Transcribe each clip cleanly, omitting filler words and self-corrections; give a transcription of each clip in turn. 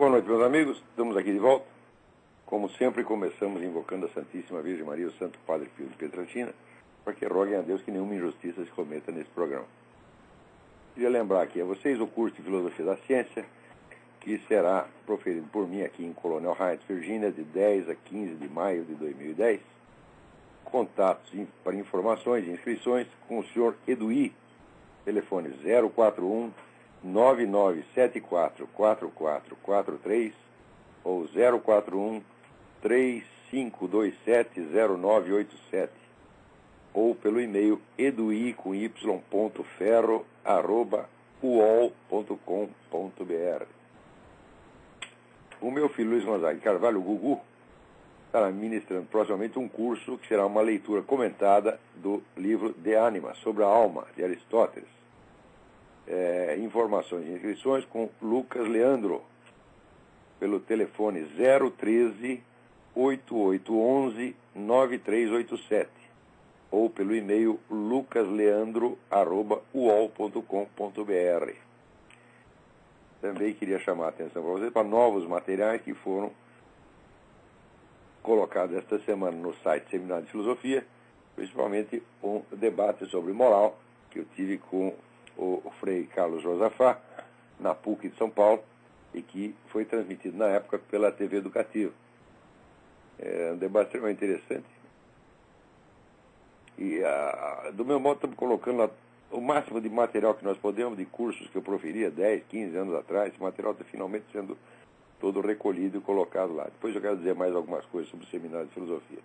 Boa noite, meus amigos. Estamos aqui de volta. Como sempre, começamos invocando a Santíssima Virgem Maria e o Santo Padre Pio de Pietrelcina, para que roguem a Deus que nenhuma injustiça se cometa nesse programa. Queria lembrar aqui a vocês o curso de Filosofia da Ciência, que será proferido por mim aqui em Colonial Heights, Virgínia, de 10 a 15 de maio de 2010. Contatos para informações e inscrições com o senhor Eduí, telefone 041 9974 4443 ou 041 3527 0987 ou pelo e-mail edui.ferro@uol.com.br. O meu filho Luiz Gonzaga Carvalho, o Gugu, estará ministrando proximamente um curso que será uma leitura comentada do livro De Anima, sobre a alma, de Aristóteles. Informações e inscrições com Lucas Leandro, pelo telefone 013 8811 9387 ou pelo e-mail lucasleandro@uol.com.br. Também queria chamar a atenção para vocês para novos materiais que foram colocados esta semana no site Seminário de Filosofia, principalmente um debate sobre moral que eu tive com o Frei Carlos Josafá, na PUC de São Paulo, e que foi transmitido na época pela TV Educativa. É um debate extremamente interessante. E, do meu modo, estamos colocando lá o máximo de material que nós podemos, de cursos que eu proferia 10, 15 anos atrás. Esse material está finalmente sendo todo recolhido e colocado lá. Depois eu quero dizer mais algumas coisas sobre o Seminário de Filosofia.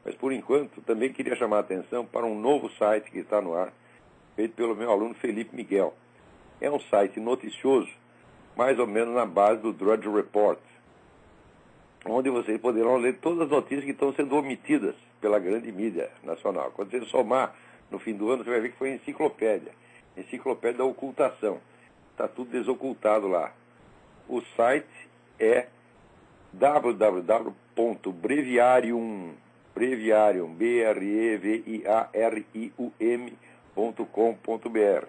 Mas, por enquanto, também queria chamar a atenção para um novo site que está no ar, feito pelo meu aluno Felipe Miguel. É um site noticioso, mais ou menos na base do Drudge Report, onde vocês poderão ler todas as notícias que estão sendo omitidas pela grande mídia nacional. Quando você somar no fim do ano, você vai ver que foi enciclopédia da ocultação. Está tudo desocultado lá. O site é www.breviarium, breviarium.com.br.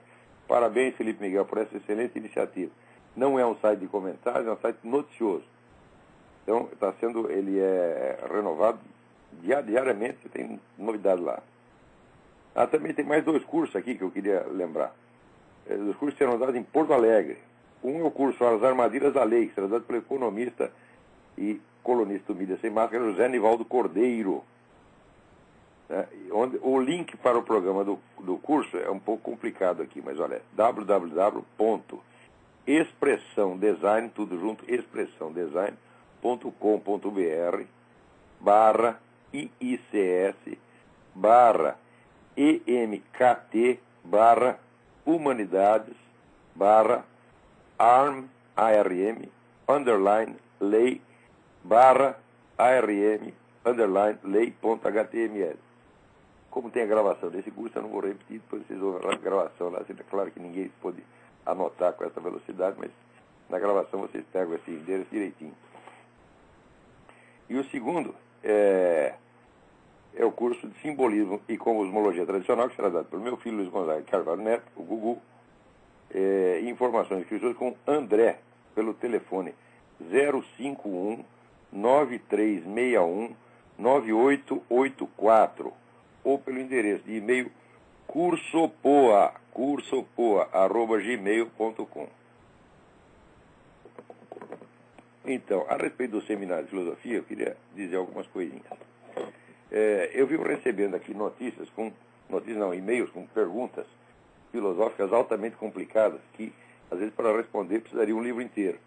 Parabéns, Felipe Miguel, por essa excelente iniciativa. Não é um site de comentários, é um site noticioso. Então, ele é renovado diariamente, tem novidade lá. Também tem mais 2 cursos aqui que eu queria lembrar. Os cursos serão dados em Porto Alegre. Um é o curso As Armadilhas da Lei, que será dado pelo economista e colunista do Mídia Sem Máscara, José Nivaldo Cordeiro. O link para o programa do curso é um pouco complicado aqui, mas olha, www.expressãodesign, tudo junto, expressãodesign.com.br/EMKT/UmanidadesArm_lei.html. Como tem a gravação desse curso, eu não vou repetir, depois vocês ouvem a gravação lá. É claro que ninguém pode anotar com essa velocidade, mas na gravação vocês pegam esse endereço direitinho. E o segundo é o curso de Simbolismo e Cosmologia Tradicional, que será dado pelo meu filho Luiz Gonzaga Carvalho Neto, o Gugu. Informações e inscrições com André, pelo telefone 051 9361 9884 ou pelo endereço de e-mail cursopoa@gmail.com. Então, a respeito do Seminário de Filosofia, eu queria dizer algumas coisinhas. Eu vivo recebendo aqui e-mails com perguntas filosóficas altamente complicadas que, às vezes, para responder, precisaria um livro inteiro.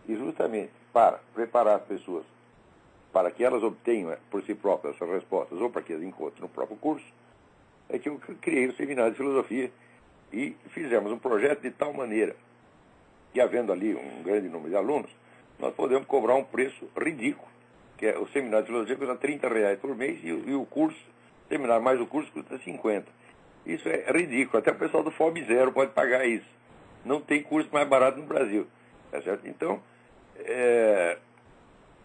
E justamente para preparar as pessoas para que elas obtenham por si próprias essas respostas ou para que as encontrem no próprio curso, é que eu criei o Seminário de Filosofia e fizemos um projeto de tal maneira que, havendo ali um grande número de alunos, nós podemos cobrar um preço ridículo, que é o Seminário de Filosofia custa R$30 por mês e o curso, seminário mais o curso, custa 50. Isso é ridículo, até o pessoal do FOB Zero pode pagar isso. Não tem curso mais barato no Brasil, tá certo? Então,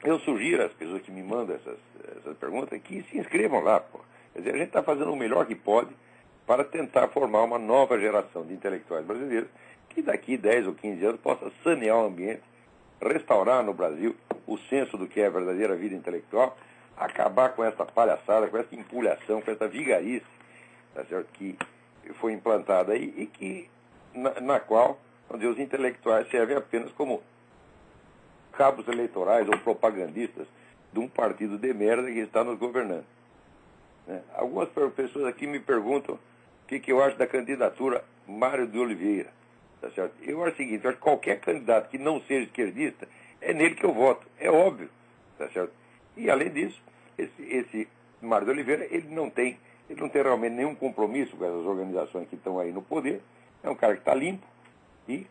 eu sugiro às pessoas que me mandam essas perguntas que se inscrevam lá, pô. Quer dizer, a gente está fazendo o melhor que pode para tentar formar uma nova geração de intelectuais brasileiros que daqui 10 ou 15 anos possa sanear o ambiente restaurar no Brasil o senso do que é a verdadeira vida intelectual, acabar com essa palhaçada, com essa empulhação, com essa vigarice, tá certo? Que foi implantada aí e que, na qual os intelectuais servem apenas como cabos eleitorais ou propagandistas de um partido de merda que está nos governando. Né? Algumas pessoas aqui me perguntam o que eu acho da candidatura Mário de Oliveira. Tá certo? Eu acho o seguinte, eu acho que qualquer candidato que não seja esquerdista, é nele que eu voto. É óbvio. Tá certo? E, além disso, esse Mário de Oliveira, ele não tem realmente nenhum compromisso com essas organizações que estão aí no poder. É um cara que está limpo. E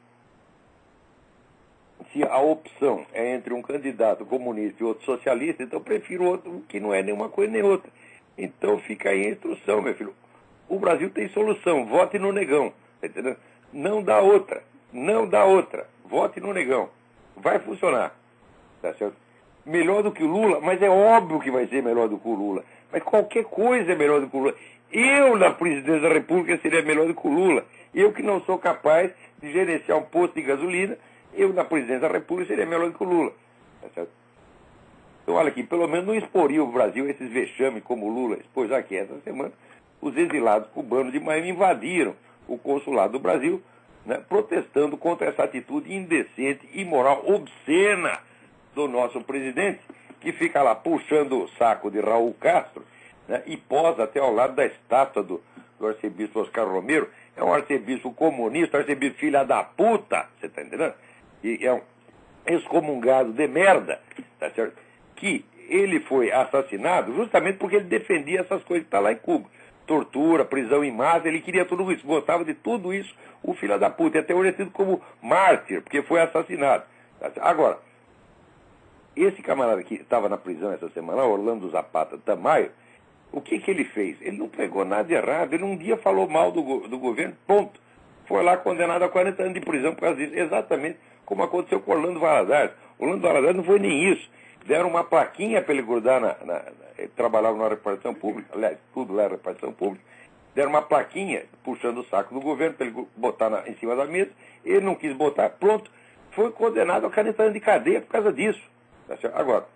se a opção é entre um candidato comunista e outro socialista, então eu prefiro outro que não é nenhuma coisa nem outra. Então fica aí a instrução, meu filho. O Brasil tem solução. Vote no negão. Tá entendendo? Não dá outra. Não dá outra. Vote no negão. Vai funcionar. Tá certo? Melhor do que o Lula, mas é óbvio que vai ser melhor do que o Lula. Mas qualquer coisa é melhor do que o Lula. Eu, na presidência da República, seria melhor do que o Lula. Eu que não sou capaz de gerenciar um posto de gasolina, eu, na presidência da República, seria melhor do que o Lula. Tá certo? Então, olha aqui, pelo menos não exporia o Brasil a esses vexames como o Lula expôs aqui essa semana. Os exilados cubanos de Miami invadiram o consulado do Brasil, né, protestando contra essa atitude indecente, imoral, obscena do nosso presidente, que fica lá puxando o saco de Raul Castro, né, e posa até ao lado da estátua do arcebispo Oscar Romero. É um arcebispo comunista, arcebispo filha da puta, você está entendendo? E é um excomungado de merda, tá certo? Que ele foi assassinado justamente porque ele defendia essas coisas que estão lá em Cuba. Tortura, prisão em massa, ele queria tudo isso, gostava de tudo isso, o filho da puta. E até hoje é tido como mártir, porque foi assassinado. Tá certo? Agora, esse camarada que estava na prisão essa semana, Orlando Zapata Tamayo, o que ele fez? Ele não pegou nada de errado, ele um dia falou mal do governo, ponto. Foi lá condenado a 40 anos de prisão por causa disso, exatamente como aconteceu com Orlando Valadares. Orlando Valadares não foi nem isso. Deram uma plaquinha para ele grudar ele trabalhava na repartição pública, aliás, tudo lá era repartição pública. Deram uma plaquinha puxando o saco do governo para ele botar em cima da mesa, ele não quis botar, pronto. Foi condenado a 40 anos de cadeia por causa disso. Tá certo? Agora,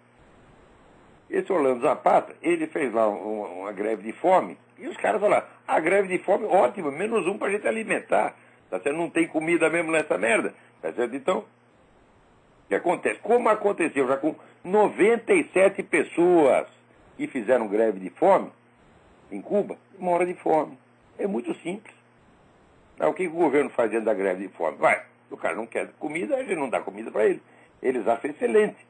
esse Orlando Zapata, ele fez lá uma greve de fome, e os caras falaram, a greve de fome, ótimo, menos um para a gente alimentar. Tá certo? Não tem comida mesmo nessa merda. Tá certo? Então, o que acontece? Como aconteceu já com 97 pessoas que fizeram greve de fome em Cuba, mora de fome. É muito simples. O que o governo faz dentro da greve de fome? O cara não quer comida, a gente não dá comida para ele. Eles acham excelente.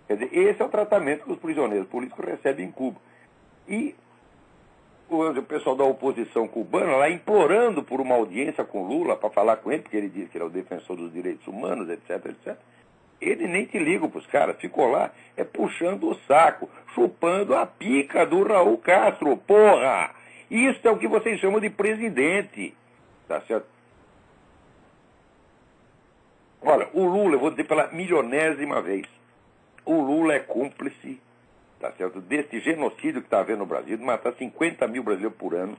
Quer dizer, esse é o tratamento que os prisioneiros políticos recebem em Cuba. E o pessoal da oposição cubana lá implorando por uma audiência com Lula para falar com ele, porque ele diz que ele é o defensor dos direitos humanos, etc, etc. Ele nem te liga para os caras, ficou lá puxando o saco, chupando a pica do Raul Castro, porra! Isso é o que vocês chamam de presidente, tá certo? Olha, o Lula, eu vou dizer pela milionésima vez, o Lula é cúmplice, tá certo, desse genocídio que está havendo no Brasil, de matar 50 mil brasileiros por ano,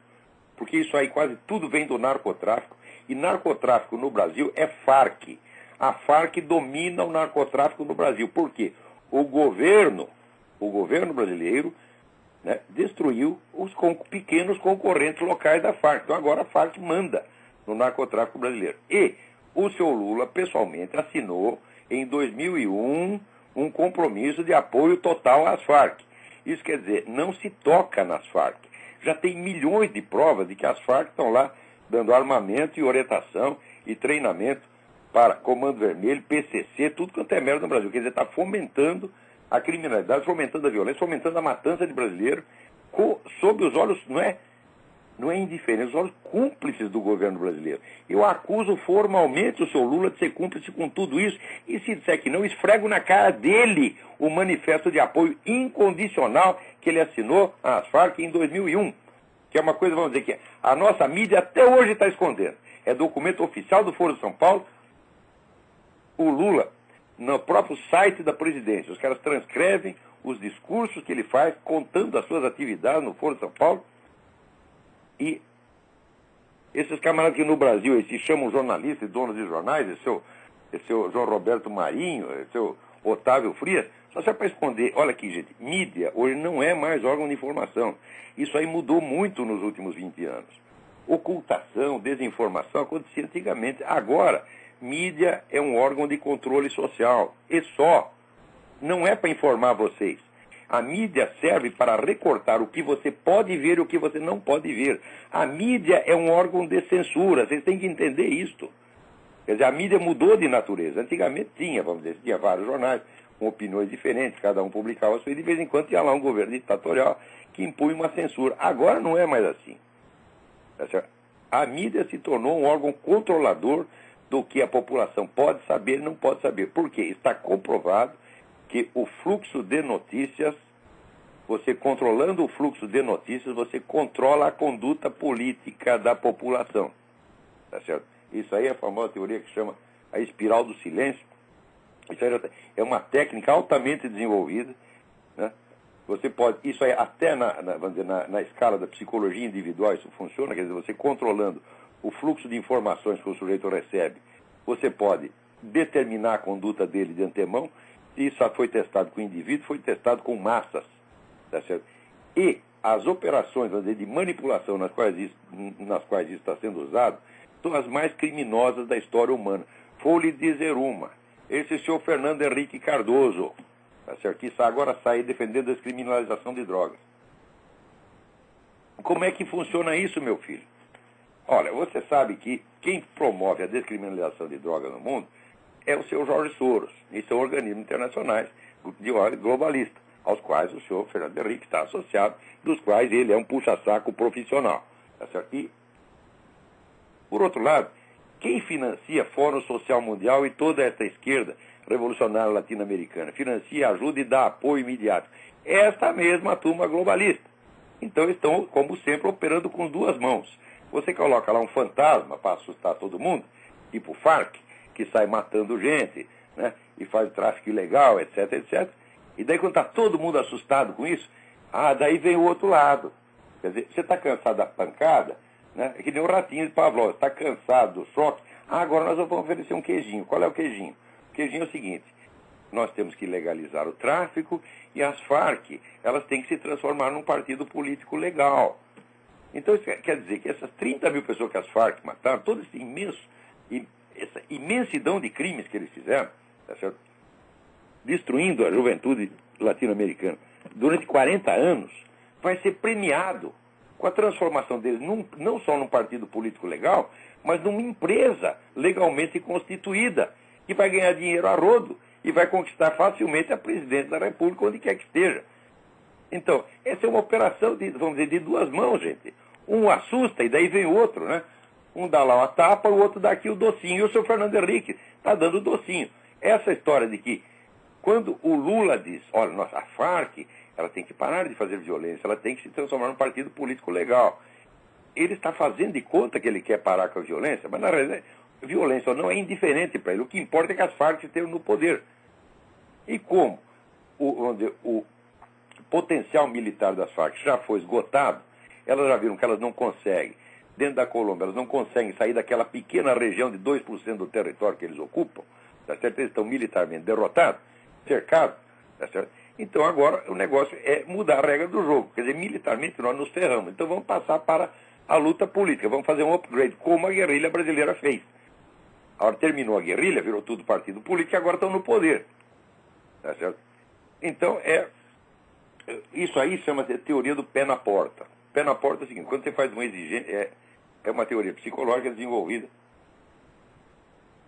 porque isso aí quase tudo vem do narcotráfico, e narcotráfico no Brasil é Farc. A Farc domina o narcotráfico no Brasil. Por quê? O governo brasileiro, né, destruiu os pequenos concorrentes locais da Farc. Então agora a Farc manda no narcotráfico brasileiro. E o seu Lula, pessoalmente, assinou em 2001 um compromisso de apoio total às Farc. Isso quer dizer, não se toca nas Farc. Já tem milhões de provas de que as Farc estão lá dando armamento e orientação e treinamento para Comando Vermelho, PCC, tudo quanto é merda no Brasil. Quer dizer, está fomentando a criminalidade, fomentando a violência, fomentando a matança de brasileiros, sob os olhos, não é indiferente, os olhos cúmplices do governo brasileiro. Eu acuso formalmente o seu Lula de ser cúmplice com tudo isso, e se disser que não, esfrego na cara dele o manifesto de apoio incondicional que ele assinou às Farc em 2001, que é uma coisa, vamos dizer, que a nossa mídia até hoje está escondendo. É documento oficial do Foro de São Paulo. O Lula, no próprio site da presidência, os caras transcrevem os discursos que ele faz, contando as suas atividades no Foro de São Paulo. E esses camaradas que no Brasil eles se chamam jornalistas e donos de jornais, seu João Roberto Marinho, seu Otávio Frias, só serve para esconder. Olha aqui, gente, mídia hoje não é mais órgão de informação. Isso aí mudou muito nos últimos 20 anos. Ocultação, desinformação acontecia antigamente. Agora, mídia é um órgão de controle social. E só. Não é para informar vocês. A mídia serve para recortar o que você pode ver e o que você não pode ver. A mídia é um órgão de censura. Vocês têm que entender isto. Quer dizer, a mídia mudou de natureza. Antigamente tinha, vamos dizer, tinha vários jornais com opiniões diferentes, cada um publicava a sua, e de vez em quando tinha lá um governo ditatorial que impunha uma censura. Agora não é mais assim. A mídia se tornou um órgão controlador do que a população pode saber e não pode saber. Por quê? Está comprovado que o fluxo de notícias, você controlando o fluxo de notícias, você controla a conduta política da população. Tá certo? Isso aí é a famosa teoria que chama a espiral do silêncio. Isso aí é uma técnica altamente desenvolvida, né? Você pode, isso aí até vamos dizer, na escala da psicologia individual isso funciona, quer dizer, você controlando o fluxo de informações que o sujeito recebe, você pode determinar a conduta dele de antemão. Isso já foi testado com o indivíduo, foi testado com massas, tá certo? E as operações, vamos dizer, de manipulação nas quais isso está sendo usado são as mais criminosas da história humana. Vou lhe dizer uma. Esse senhor Fernando Henrique Cardoso, tá certo? Que agora sai defendendo a descriminalização de drogas. Como é que funciona isso, meu filho? Olha, você sabe que quem promove a descriminalização de drogas no mundo é o senhor Jorge Soros, e são organismos internacionais de ordem globalista, aos quais o senhor Fernando Henrique está associado, dos quais ele é um puxa-saco profissional. Tá certo? E, por outro lado, quem financia Fórum Social Mundial e toda essa esquerda revolucionária latino-americana? Financia, ajuda e dá apoio imediato. Esta mesma turma globalista. Então estão, como sempre, operando com duas mãos. Você coloca lá um fantasma para assustar todo mundo, tipo Farc, que sai matando gente, né, e faz tráfico ilegal, etc, etc. E daí quando está todo mundo assustado com isso, daí vem o outro lado. Quer dizer, você está cansado da pancada, né? É que nem o ratinho de Pavlov, está cansado do choque. Agora nós vamos oferecer um queijinho. Qual é o queijinho? O queijinho é o seguinte: nós temos que legalizar o tráfico e as Farc, elas têm que se transformar num partido político legal. Então isso quer dizer que essas 30 mil pessoas que as Farc mataram, todo essa imensidão de crimes que eles fizeram, tá certo? Destruindo a juventude latino-americana durante 40 anos, vai ser premiado com a transformação deles não só num partido político legal, mas numa empresa legalmente constituída, que vai ganhar dinheiro a rodo e vai conquistar facilmente a presidência da República, onde quer que esteja. Então, essa é uma operação, vamos dizer, de duas mãos, gente. Um assusta e daí vem o outro, né? Um dá lá uma tapa, o outro dá aqui o docinho. E o senhor Fernando Henrique está dando o docinho. Essa história de que, quando o Lula diz, olha, nossa, a Farc, ela tem que parar de fazer violência, ela tem que se transformar num partido político legal. Ele está fazendo de conta que ele quer parar com a violência, mas na realidade, violência ou não é indiferente para ele. O que importa é que as Farc estejam no poder. E como o potencial militar das Farc já foi esgotado, elas já viram que elas não conseguem, dentro da Colômbia, elas não conseguem sair daquela pequena região de 2% do território que eles ocupam, tá certo? Eles estão militarmente derrotados, cercados, tá certo? Então agora o negócio é mudar a regra do jogo, quer dizer, militarmente nós nos ferramos, então vamos passar para a luta política, vamos fazer um upgrade, como a guerrilha brasileira fez. Agora terminou a guerrilha, virou tudo partido político e agora estão no poder, tá certo? Então isso aí chama-se teoria do pé na porta. Pé na porta é o seguinte: quando você faz uma exigência, é uma teoria psicológica desenvolvida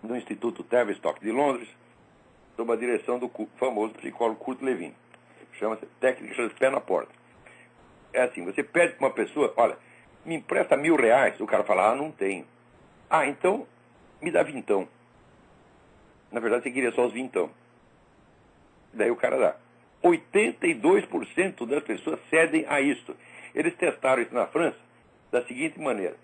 no Instituto Tavistock de Londres, sob a direção do famoso psicólogo Kurt Lewin. Chama-se técnica de pé na porta. É assim, você pede para uma pessoa, olha, me empresta R$1.000, o cara fala, não tenho. Então, me dá vintão. Na verdade, você queria só os vintão. Daí o cara dá. 82% das pessoas cedem a isto. Eles testaram isso na França da seguinte maneira: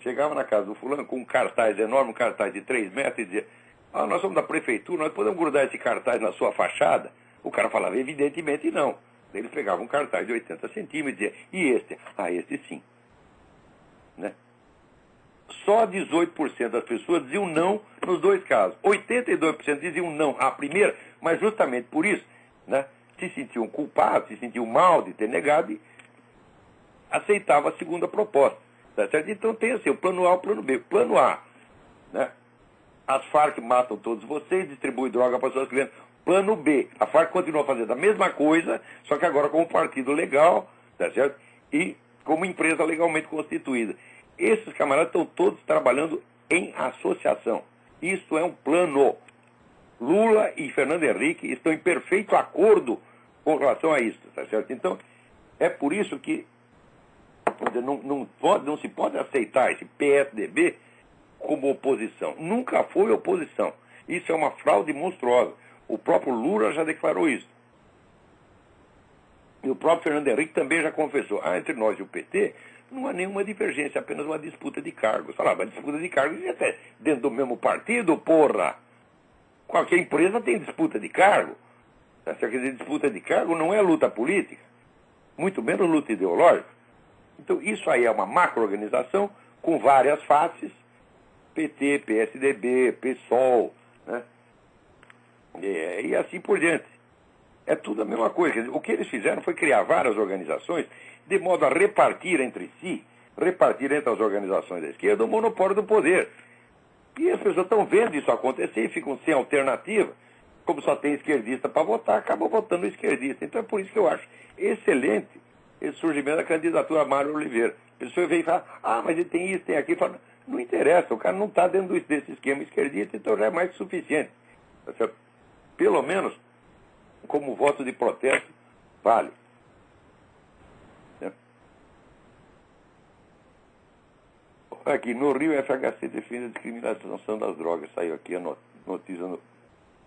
chegava na casa do fulano com um cartaz enorme, um cartaz de 3 metros, e dizia, nós somos da prefeitura, nós podemos grudar esse cartaz na sua fachada? O cara falava, evidentemente não. Eles pegavam um cartaz de 80 centímetros e diziam, e este? Este sim. Né? só 18% das pessoas diziam não nos dois casos. 82% diziam não à primeira, mas justamente por isso, né, se sentiam culpados, se sentiam mal de ter negado e aceitavam a segunda proposta. Tá certo? Então tem assim, o plano A e o plano B. Plano A, né, as Farc matam todos vocês, distribuem droga para suas clientes. Plano B, a Farc continua fazendo a mesma coisa, só que agora como partido legal, tá certo? E como empresa legalmente constituída. Esses camaradas estão todos trabalhando em associação. Isto é um plano. Lula e Fernando Henrique estão em perfeito acordo com relação a isso, tá certo? Então, é por isso que não se pode aceitar esse PSDB como oposição. Nunca foi oposição. Isso é uma fraude monstruosa. O próprio Lula já declarou isso. E o próprio Fernando Henrique também já confessou. Entre nós e o PT, não há nenhuma divergência, apenas uma disputa de cargos. Falava, disputa de cargos e até dentro do mesmo partido, porra. Qualquer empresa tem disputa de cargo. Quer dizer, disputa de cargo não é luta política, muito menos luta ideológica. Então, isso aí é uma macro-organização com várias faces, PT, PSDB, PSOL, né? E assim por diante. É tudo a mesma coisa. Quer dizer, o que eles fizeram foi criar várias organizações de modo a repartir entre si, repartir entre as organizações da esquerda o monopólio do poder. E as pessoas estão vendo isso acontecer e ficam sem alternativa. Como só tem esquerdista para votar, acabam votando esquerdista. Então é por isso que eu acho excelente esse surgimento da candidatura Mário Oliveira. A pessoa vem e fala, mas ele tem isso, tem aquilo. Fala, não interessa, o cara não está dentro desse esquema esquerdista, então já é mais que suficiente. Pelo menos, como voto de protesto, vale. Aqui, no Rio, FHC defende a discriminação das drogas. Saiu aqui a notícia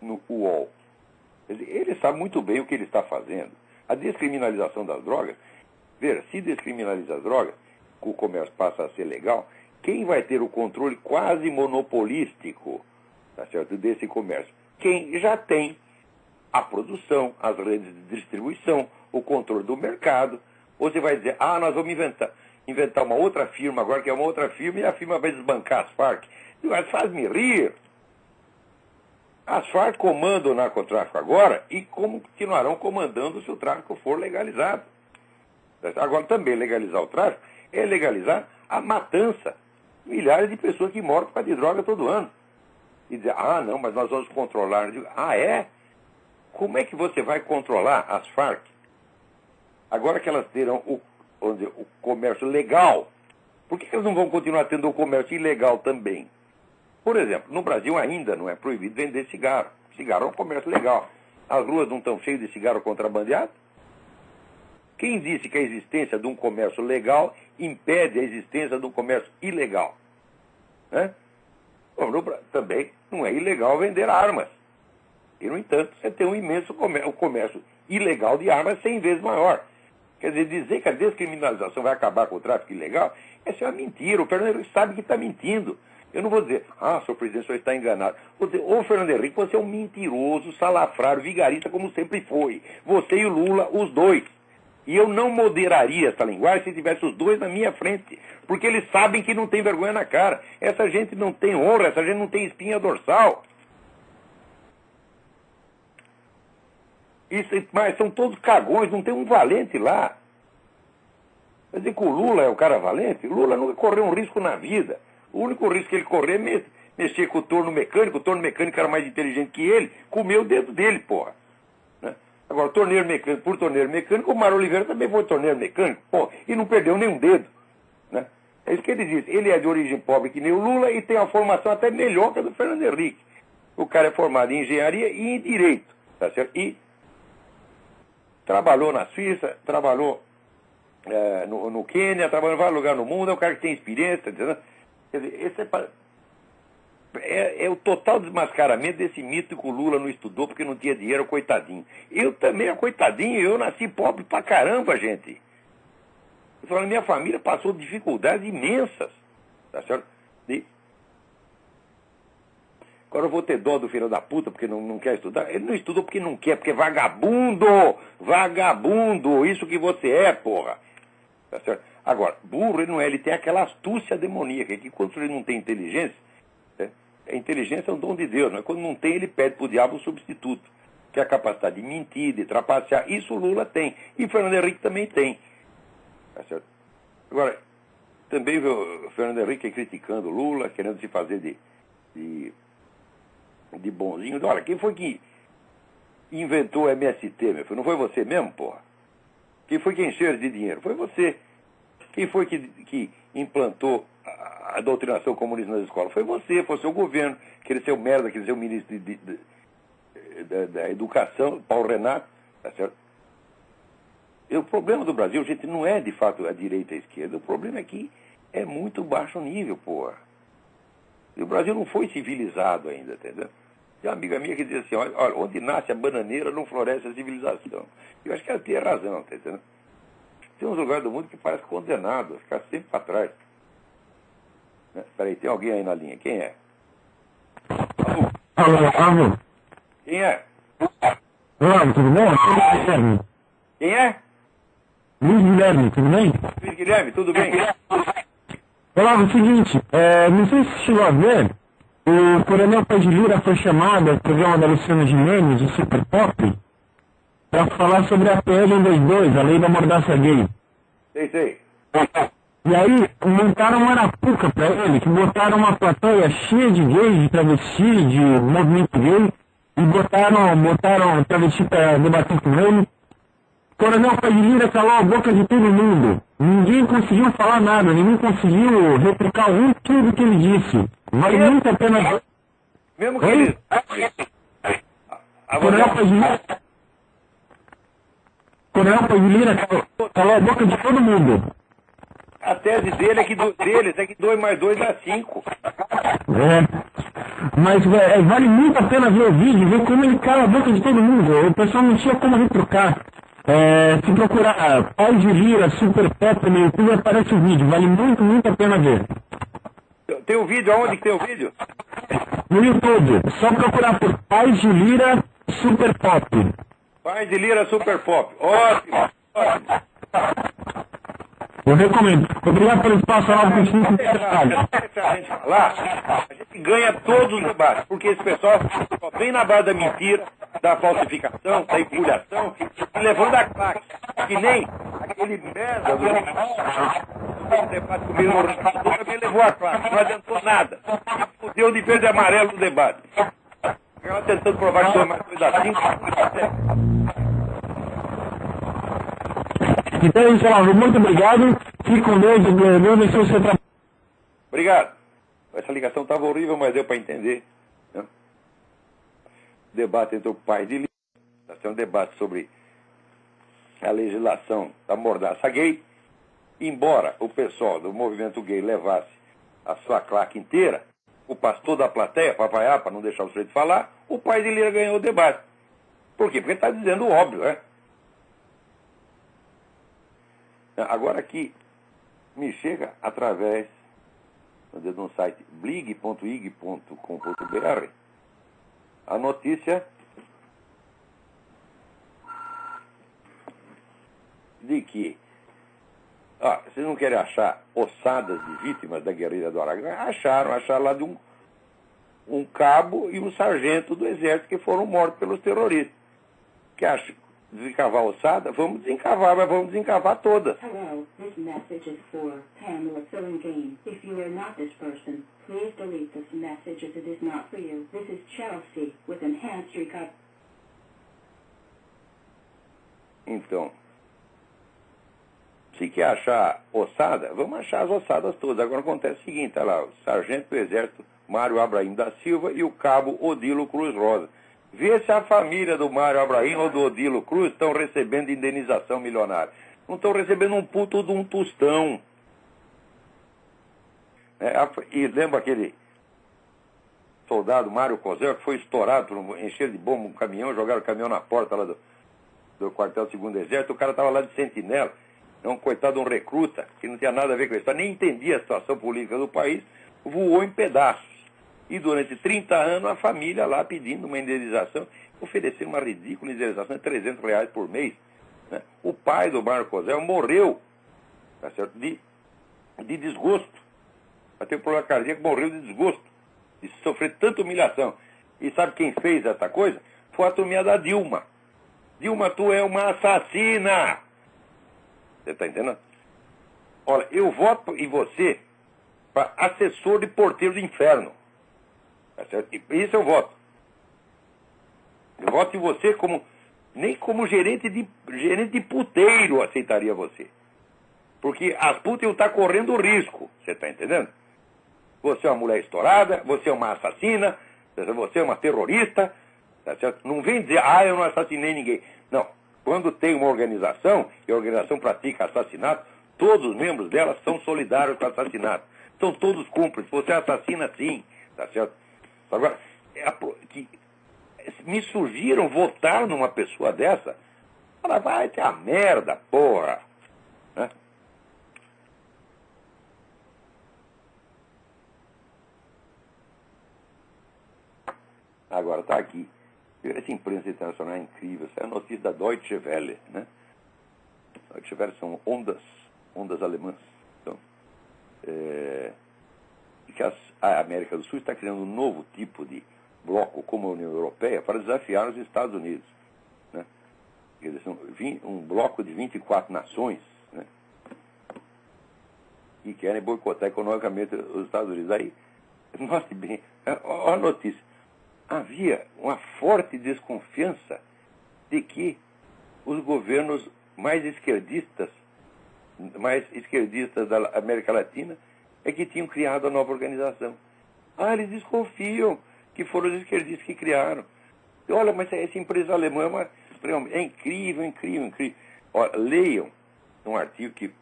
no UOL. Ele sabe muito bem o que ele está fazendo. A descriminalização das drogas, veja, se descriminaliza as drogas, o comércio passa a ser legal, quem vai ter o controle quase monopolístico, tá certo, desse comércio? Quem já tem a produção, as redes de distribuição, o controle do mercado. Ou você vai dizer, nós vamos inventar uma outra firma agora, que é uma outra firma, e a firma vai desbancar as Farc. Mas faz-me rir. As Farc comandam o narcotráfico agora e continuarão comandando se o tráfico for legalizado. Agora, também legalizar o tráfico é legalizar a matança. Milhares de pessoas que morrem por causa de droga todo ano. E dizer, não, mas nós vamos controlar. Eu digo, é? Como é que você vai controlar as Farc? Agora que elas terão o comércio legal, por que elas não vão continuar tendo o comércio ilegal também? Por exemplo, no Brasil ainda não é proibido vender cigarro. Cigarro é um comércio legal. As ruas não estão cheias de cigarro contrabandeado? Quem disse que a existência de um comércio legal impede a existência de um comércio ilegal? Né? Também não é ilegal vender armas. E, no entanto, você tem um imenso comércio ilegal de armas 100 vezes maior. Quer dizer que a descriminalização vai acabar com o tráfico ilegal, essa é uma mentira. O Fernando Henrique sabe que está mentindo. Eu não vou dizer, senhor presidente, o senhor está enganado. Vou dizer, Fernando Henrique, você é um mentiroso, salafrário, vigarista, como sempre foi. Você e o Lula, os dois. E eu não moderaria essa linguagem se tivesse os dois na minha frente. Porque eles sabem que não tem vergonha na cara. Essa gente não tem honra, essa gente não tem espinha dorsal. Mas são todos cagões, não tem um valente lá. Quer dizer que o Lula é o cara valente? O Lula nunca correu um risco na vida. O único risco que ele correu é mexer com o torno mecânico. O torno mecânico era mais inteligente que ele, comeu o dedo dele, porra. Né? Agora, torneiro mecânico, por torneiro mecânico, o Mário Oliveira também foi torneiro mecânico, porra, e não perdeu nenhum dedo. Né? É isso que ele diz. Ele é de origem pobre que nem o Lula e tem uma formação até melhor que a do Fernando Henrique. O cara é formado em engenharia e em direito. Tá certo? E trabalhou na Suíça, trabalhou no Quênia, trabalhou em vários lugares no mundo, é um cara que tem experiência. Quer dizer, esse é o total desmascaramento desse mito que o Lula não estudou porque não tinha dinheiro, coitadinho. Eu também, coitadinho, eu nasci pobre pra caramba, gente. Eu falo, minha família passou dificuldades imensas. Tá certo? Agora eu vou ter dó do filho da puta porque não quer estudar. Ele não estudou porque não quer, porque é vagabundo! Vagabundo! Isso que você é, porra! Tá certo? Agora, burro ele não é, ele tem aquela astúcia demoníaca, que quando ele não tem inteligência, a inteligência é um dom de Deus, mas quando não tem, ele pede para o diabo um substituto, que é a capacidade de mentir, de trapacear. Isso o Lula tem, e o Fernando Henrique também tem. Tá certo? Agora, também o Fernando Henrique criticando o Lula, querendo se fazer de bonzinho. Olha, quem foi que inventou o MST, meu filho? Não foi você mesmo, porra? Quem foi que encheu de dinheiro? Foi você. Quem foi que implantou a doutrinação comunista nas escolas? Foi você, foi o seu governo. Aquele seu merda, aquele seu ministro da Educação, Paulo Renato, tá certo? E o problema do Brasil, gente, não é de fato a direita e a esquerda. O problema é que é muito baixo nível, porra. E o Brasil não foi civilizado ainda, entendeu? Tem uma amiga minha que diz assim, olha, onde nasce a bananeira não floresce a civilização. Eu acho que ela tem razão, tá entendendo? Tem uns lugares do mundo que parece condenado a ficar sempre para trás. Peraí, tem alguém aí na linha. Quem é? Alô? Quem é? Olá, tudo bem? Guilherme. Quem é? Luiz Guilherme, tudo bem? Luiz Guilherme, tudo bem? Olá, é o seguinte, não sei se você chegou a ver, o Coronel Paz de Lira foi chamado ao programa da Luciana Gimenez, o Super Pop, para falar sobre a PL 122, a lei da mordaça gay. Sei. E aí, montaram uma arapuca para ele, que botaram uma plateia cheia de gays, de travesti, de movimento gay, e botaram travesti para debater com ele. Coronel Paz de Lira calou a boca de todo mundo. Ninguém conseguiu falar nada, ninguém conseguiu replicar tudo que ele disse. Vale muito a pena ver. Mesmo que ele... Coronel Paz de Lira calou a boca de todo mundo. A tese dele deles é que 2 mais 2 dá 5. Mas vale muito a pena ver o vídeo, ver como ele cala a boca de todo mundo. O pessoal não tinha como retrucar. Se procurar Paz de Lira, Super Pop no YouTube, aparece o vídeo. Vale muito a pena ver. Tem o vídeo? Aonde que tem o vídeo? No YouTube. Só procurar por Paz de Lira, Super Pop. Paz de Lira, Super Pop. Ótimo. Eu recomendo. Obrigado pelo espaço, Arnaldo Cristina. A gente ganha todos os debates, porque esse pessoal só vem na base da mentira, da falsificação, da empulhação, e levando a claque. Que nem aquele merda do debate comigo no Rio, também levou a claque, não adiantou nada. Fudeu de verde e amarelo no debate. Ela tentando provar que foi mais coisa assim. Então, Geraldo, muito obrigado. Fique com Deus e Deus abençoe o seu trabalho. Obrigado. Essa ligação estava horrível, mas deu para entender. Né? Debate entre o pai de Lira. Nós temos um debate sobre a legislação da mordaça gay. Embora o pessoal do movimento gay levasse a sua claque inteira, o pastor da plateia, papaiá, para não deixar o sujeito falar, o pai de Lira ganhou o debate. Por quê? Porque ele está dizendo o óbvio, né? Agora aqui, me chega através de um site blig.ig.com.br a notícia de que vocês não querem achar ossadas de vítimas da guerrilha do Araguaia? Acharam lá de um cabo e um sargento do exército que foram mortos pelos terroristas. Que acham desencavar a ossada? Vamos desencavar, mas vamos desencavar todas. Hello, this message is for Pamela Fillingham. If you are not this person, please delete this message as it is not for you. This is Chelsea with enhanced recovery. Então, se quer achar ossada, vamos achar as ossadas todas. Agora acontece o seguinte, olha lá, o sargento do exército Mário Abraim da Silva e o cabo Odilo Cruz Rosa. Vê se a família do Mário Abraim ou do Odilo Cruz estão recebendo indenização milionária. Não estão recebendo um puto de um tostão. E lembra aquele soldado Mário Cosel que foi estourado por encher de bomba um caminhão, jogaram o caminhão na porta lá do quartel do 2º Exército, o cara estava lá de sentinela, um coitado de um recruta, que não tinha nada a ver com isso, nem entendia a situação política do país, voou em pedaços. E durante 30 anos a família lá pedindo uma indenização, oferecendo uma ridícula indenização de R$300 por mês. Né? O pai do Mário Cosel morreu tá certo? De desgosto. Ela teve um problema cardíaco, morreu de desgosto, de sofrer tanta humilhação. E sabe quem fez essa coisa? Foi a turminha da Dilma. Dilma, tu é uma assassina! Você está entendendo? Olha, eu voto em você para assessor de porteiro do inferno. Tá certo? Isso eu voto. Eu voto em você como... Nem como gerente de puteiro aceitaria você. Porque as putas iam estar correndo risco. Você está entendendo? Você é uma mulher estourada, você é uma assassina, você é uma terrorista. Tá certo? Não vem dizer, eu não assassinei ninguém. Não. Quando tem uma organização, e a organização pratica assassinato, todos os membros dela são solidários com o assassinato. São todos cúmplices. Você é assassina, sim. Tá certo? Agora, me surgiram votar numa pessoa dessa. Ela vai ter a merda, porra. Né? Agora, tá aqui. Essa imprensa internacional é incrível. Essa é a notícia da Deutsche Welle, né? Deutsche Welle são ondas alemãs. Então, que a América do Sul está criando um novo tipo de bloco como a União Europeia para desafiar os Estados Unidos. Né? Quer dizer, um bloco de 24 nações, né? Que querem boicotar economicamente os Estados Unidos. Aí, note bem, olha a notícia. Havia uma forte desconfiança de que os governos mais esquerdistas da América Latina é que tinham criado a nova organização. Eles desconfiam que foram os esquerdistas que criaram. E, olha, mas essa empresa alemã é incrível, incrível, incrível. Olha, leiam um artigo que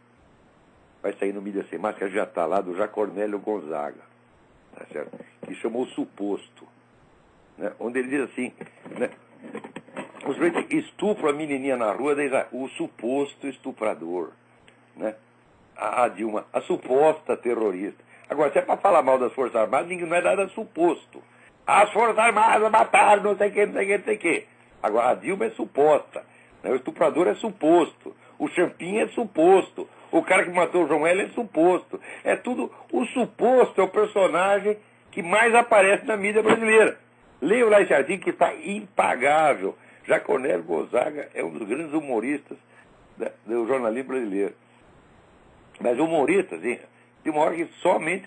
vai sair no Mídia Sem Máscara, já está lá, do Jacornélio Gonzaga, tá certo? Que chamou Suposto. Né? Onde ele diz assim, né? Os estupram a menininha na rua, o suposto estuprador, né? A Dilma, a suposta terrorista. Agora, se é para falar mal das Forças Armadas, não é nada suposto. As Forças Armadas mataram, não sei o que, não sei o que, não sei o que. Agora, a Dilma é suposta, né? O estuprador é suposto, o Champinha é suposto, o cara que matou o João L é suposto. É tudo, o suposto é o personagem que mais aparece na mídia brasileira. Leiam lá esse artigo que está impagável. Jacornélio Gonzaga é um dos grandes humoristas do jornalismo brasileiro. Mas humoristas, de uma hora que somente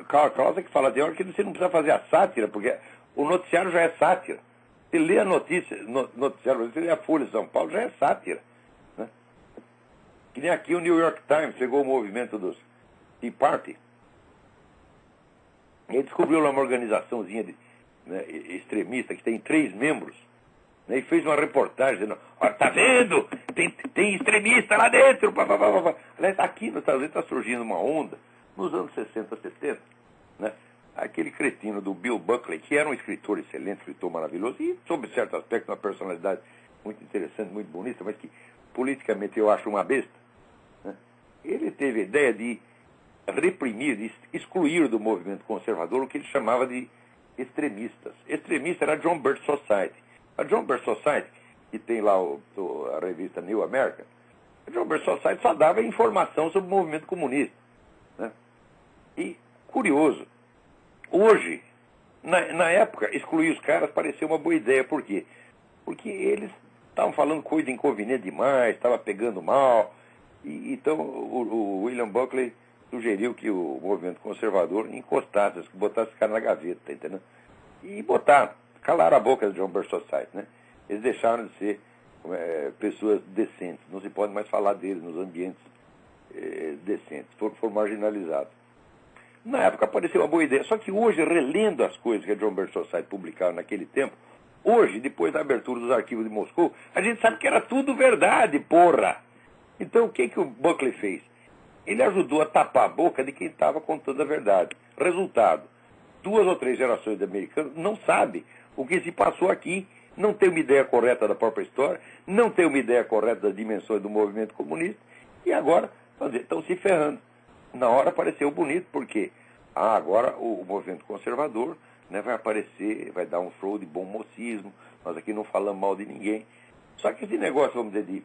Karl Kraus é que fala de hora que você não precisa fazer a sátira, porque o noticiário já é sátira. Você lê a notícia, noticiário, você lê a Folha de São Paulo, já é sátira. Né? Que nem aqui o New York Times pegou o movimento dos Tea Party. Ele descobriu lá uma organizaçãozinha extremista que tem 3 membros, né, e fez uma reportagem dizendo, olha, tá vendo? Tem extremista lá dentro. Aliás, aqui nos Estados Unidos está surgindo uma onda, nos anos 60, 70, né, aquele cretino do Bill Buckley, que era um escritor excelente, escritor maravilhoso, e sob certo aspecto uma personalidade muito interessante, muito bonita, mas que politicamente eu acho uma besta, né, ele teve a ideia de reprimir, de excluir do movimento conservador o que ele chamava de extremistas. Extremista era a John Birch Society. A John Birch Society, que tem lá a revista New American, a John Birch Society só dava informação sobre o movimento comunista. Né? E, curioso, hoje, na época, excluir os caras parecia uma boa ideia. Por quê? Porque eles estavam falando coisa inconveniente demais, estavam pegando mal. Então, o William Buckley sugeriu que o movimento conservador encostasse, botasse esse cara na gaveta, tá entendendo? E botaram, calaram a boca do John Birch Society, né? Eles deixaram de ser pessoas decentes, não se pode mais falar deles nos ambientes decentes, foram marginalizados. Na época pareceu uma boa ideia, só que hoje, relendo as coisas que a John Birch Society publicava naquele tempo, hoje, depois da abertura dos arquivos de Moscou, a gente sabe que era tudo verdade, porra! Então, o que o Buckley fez? Ele ajudou a tapar a boca de quem estava contando a verdade. Resultado, 2 ou 3 gerações de americanos não sabem o que se passou aqui, não tem uma ideia correta da própria história, não tem uma ideia correta das dimensões do movimento comunista, e agora estão se ferrando. Na hora pareceu bonito, porque agora o movimento conservador, né, vai aparecer, vai dar um show de bom mocismo, nós aqui não falamos mal de ninguém. Só que esse negócio, vamos dizer,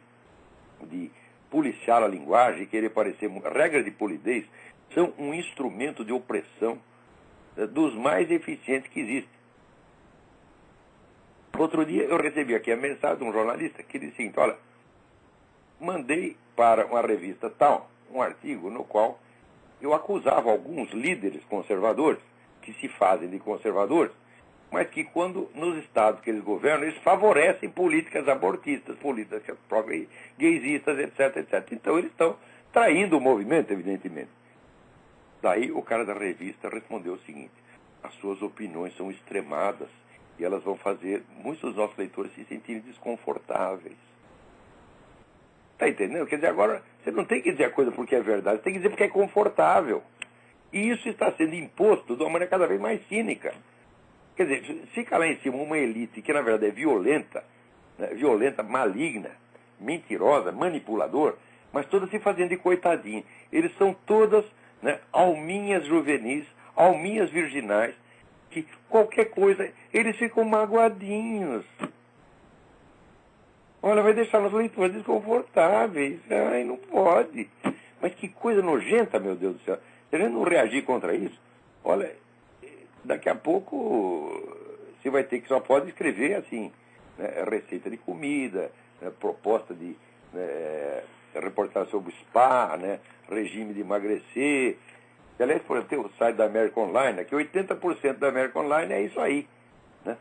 de policiar a linguagem, querer parecer... Regras de polidez são um instrumento de opressão dos mais eficientes que existem. Outro dia eu recebi aqui a mensagem de um jornalista que disse assim, olha, mandei para uma revista tal um artigo no qual eu acusava alguns líderes conservadores, que se fazem de conservadores, mas que quando nos estados que eles governam, eles favorecem políticas abortistas, políticas gaysistas, etc, etc. Então eles estão traindo o movimento, evidentemente. Daí o cara da revista respondeu o seguinte, as suas opiniões são extremadas e elas vão fazer muitos dos nossos leitores se sentirem desconfortáveis. Está entendendo? Quer dizer, agora você não tem que dizer a coisa porque é verdade, você tem que dizer porque é confortável. E isso está sendo imposto de uma maneira cada vez mais cínica. Quer dizer, fica lá em cima uma elite que na verdade é violenta, né, violenta, maligna, mentirosa, manipulador, mas todas se fazendo de coitadinho. Eles são todas, né, alminhas juvenis, alminhas virginais, que qualquer coisa, eles ficam magoadinhos. Olha, vai deixar os leitores desconfortáveis. Ai, não pode. Mas que coisa nojenta, meu Deus do céu. Se a gente não reagir contra isso, olha, daqui a pouco você vai ter que só pode escrever assim, né, receita de comida, né, proposta de reportagem sobre spa, né, regime de emagrecer. E, aliás, por exemplo, tem o site da American Online, que 80% da American Online é isso aí. Né?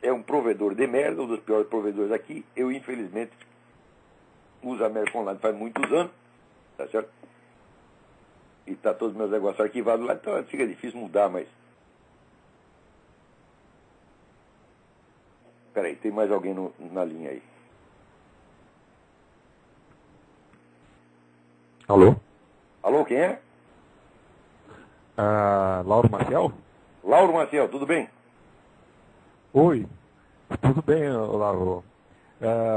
É um provedor de merda, um dos piores provedores aqui. Eu, infelizmente, uso a American Online faz muitos anos, tá certo? E tá todos os meus negócios arquivados lá, então fica difícil mudar, mas... Peraí, tem mais alguém na linha aí. Alô? Alô, quem é? Lauro Maciel? Lauro Maciel, tudo bem? Oi, tudo bem, Lauro.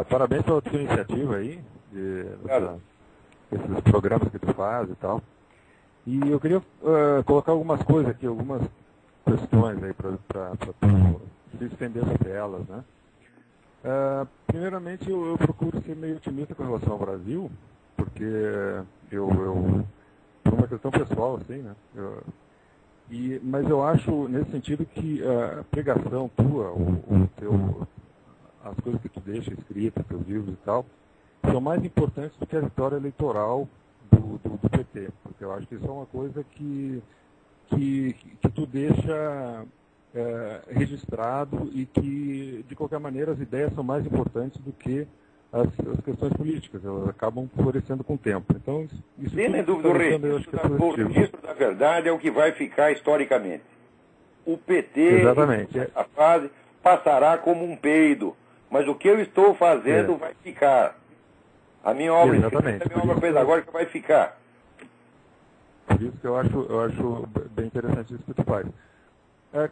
Parabéns pela tua iniciativa aí, esses programas que tu faz e tal. E eu queria colocar algumas coisas aqui, algumas questões aí para tu se estender sobre elas, né? Primeiramente, eu procuro ser meio otimista com relação ao Brasil, porque por uma questão pessoal, assim, né? Mas eu acho, nesse sentido, que a pregação tua, as coisas que tu deixa escritas, teus livros e tal, são mais importantes do que a vitória eleitoral do PT. Porque eu acho que isso é uma coisa que tu deixa registrado e que, de qualquer maneira, as ideias são mais importantes do que as questões políticas, elas acabam florescendo com o tempo. Então, isso sem dúvida, o registro da verdade é o que vai ficar historicamente. O PT, exatamente, a fase, passará como um peido, mas o que eu estou fazendo vai ficar. A minha obra, exatamente, a minha obra pedagógica vai ficar. Por isso que eu acho bem interessante isso que tu faz.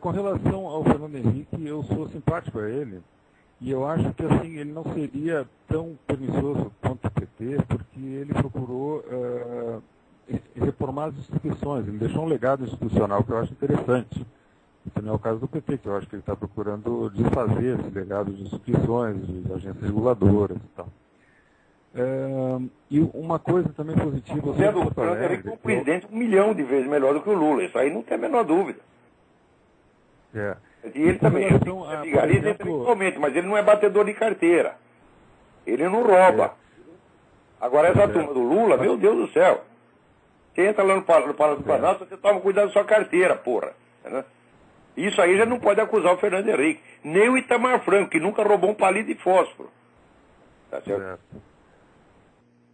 Com relação ao Fernando Henrique, eu sou simpático a ele. E eu acho que assim, ele não seria tão pernicioso quanto o PT, porque ele procurou reformar as instituições. Ele deixou um legado institucional que eu acho interessante. Isso não é o caso do PT, que eu acho que ele está procurando desfazer esse legado de instituições, de agências reguladoras e tal. E uma coisa também positiva... Sendo o Fernando Henrique um presidente 1 milhão de vezes melhor do que o Lula. Isso aí não tem a menor dúvida. E ele também, mas ele não é batedor de carteira. Ele não rouba. Agora essa turma do Lula, meu Deus do céu. Você entra lá no Palácio do Planalto, você toma cuidado da sua carteira, porra. Né? Isso aí já não pode acusar o Fernando Henrique. Nem o Itamar Franco, que nunca roubou um palito de fósforo. Tá certo?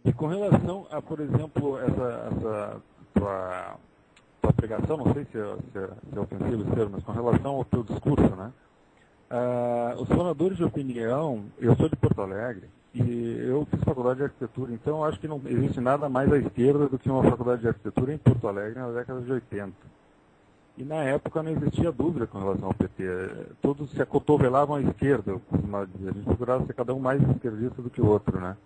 E com relação a, por exemplo, essa tua pregação, não sei se é ofensivo esse termo, mas com relação ao teu discurso, né? Os formadores de opinião, eu sou de Porto Alegre e eu fiz faculdade de arquitetura, então eu acho que não existe nada mais à esquerda do que uma faculdade de arquitetura em Porto Alegre na década de 80. E na época não existia dúvida com relação ao PT. Todos se acotovelavam à esquerda, eu costumava dizer. A gente procurava ser cada um mais esquerdista do que o outro, né?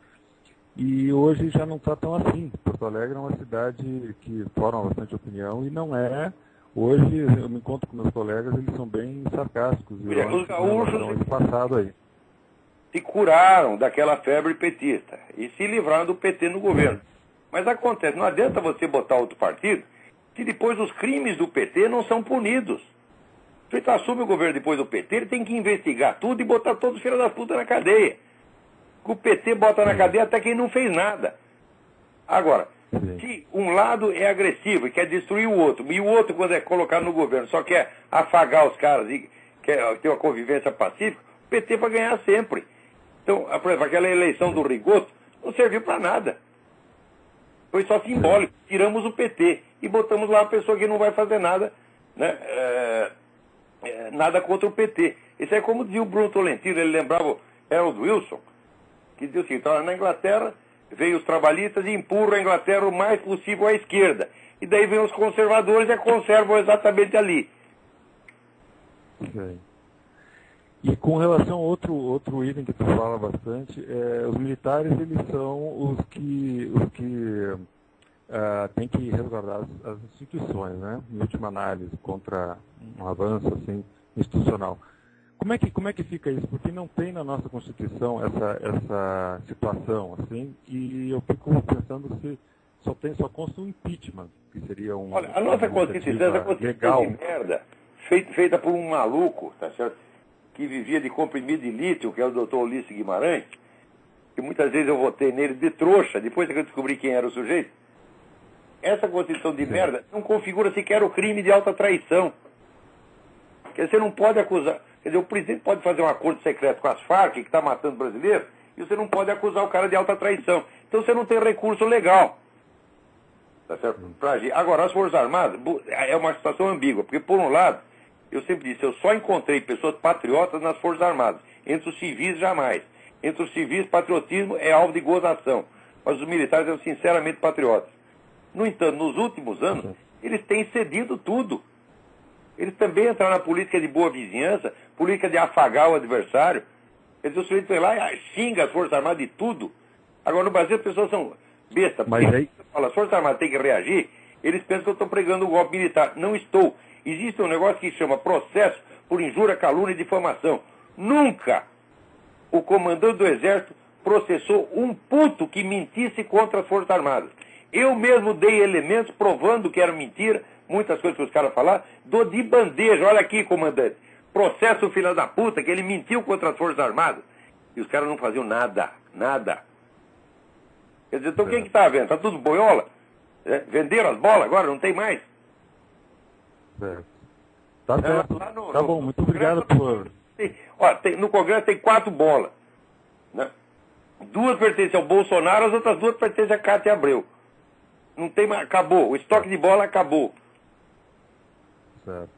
E hoje já não está tão assim. Porto Alegre é uma cidade que forma bastante opinião e não é. Hoje eu me encontro com meus colegas, eles são bem sarcásticos. Os gaúchos, passado aí. se curaram daquela febre petista e se livraram do PT no governo. Mas acontece, não adianta você botar outro partido se depois os crimes do PT não são punidos. Se ele assume o governo depois do PT, ele tem que investigar tudo e botar todos os filhos da puta na cadeia. O PT bota na cadeia até quem não fez nada. Agora, se um lado é agressivo e quer destruir o outro, e o outro, quando é colocado no governo, só quer afagar os caras e quer ter uma convivência pacífica, o PT vai ganhar sempre. Então, por exemplo, aquela eleição do Rigoto não serviu para nada. Foi só simbólico. Tiramos o PT e botamos lá a pessoa que não vai fazer nada, né? Nada contra o PT. Isso é como dizia o Bruno Tolentino, ele lembrava o Harold Wilson, que dizia o seguinte: na Inglaterra veio os trabalhistas e empurram a Inglaterra o mais possível à esquerda. E daí vem os conservadores e a conservam exatamente ali. Okay. E com relação a outro item que tu fala bastante, os militares, eles são os que têm que resguardar as instituições, né? Em última análise, contra um avanço assim, institucional. Como é que fica isso? Porque não tem na nossa Constituição essa situação, assim, e eu fico pensando se só consta um impeachment, que seria um... Olha, a nossa Constituição é uma Constituição de merda, feita por um maluco, tá certo? Que vivia de comprimido de lítio, que é o Dr. Ulisses Guimarães, que muitas vezes eu votei nele de trouxa, depois que eu descobri quem era o sujeito. Essa Constituição de merda não configura sequer o crime de alta traição. Quer dizer, você não pode acusar... Quer dizer, o presidente pode fazer um acordo secreto com as Farc, que está matando brasileiros, e você não pode acusar o cara de alta traição. Então você não tem recurso legal. Tá certo? Pra agir. Agora, as Forças Armadas é uma situação ambígua, porque, por um lado, eu sempre disse, eu só encontrei pessoas patriotas nas Forças Armadas. Entre os civis, jamais. Entre os civis, patriotismo é alvo de gozação. Mas os militares são sinceramente patriotas. No entanto, nos últimos anos, eles têm cedido tudo. Eles também entraram na política de boa vizinhança, política de afagar o adversário. Quer dizer, o sujeito vai lá e xinga as Forças Armadas de tudo. Agora, no Brasil, as pessoas são bestas. Mas aí... Fala, as Forças Armadas têm que reagir, eles pensam que eu estou pregando o golpe militar. Não estou. Existe um negócio que chama processo por injúria, calúnia e difamação. Nunca o comandante do Exército processou um puto que mentisse contra as Forças Armadas. Eu mesmo dei elementos provando que era mentira, muitas coisas que os caras falaram, dou de bandeja. Olha aqui, comandante, processo o filho da puta que ele mentiu contra as Forças Armadas. E os caras não faziam nada, nada. Quer dizer, então quem que está vendo? Está tudo boiola? Venderam as bolas agora, não tem mais. Tá certo. Tá bom, muito obrigado por... No Congresso tem 4 bolas. Né? 2 pertencem ao Bolsonaro, as outras 2 pertencem a Cátia Abreu. Não tem mais, acabou. O estoque de bola acabou. Certo.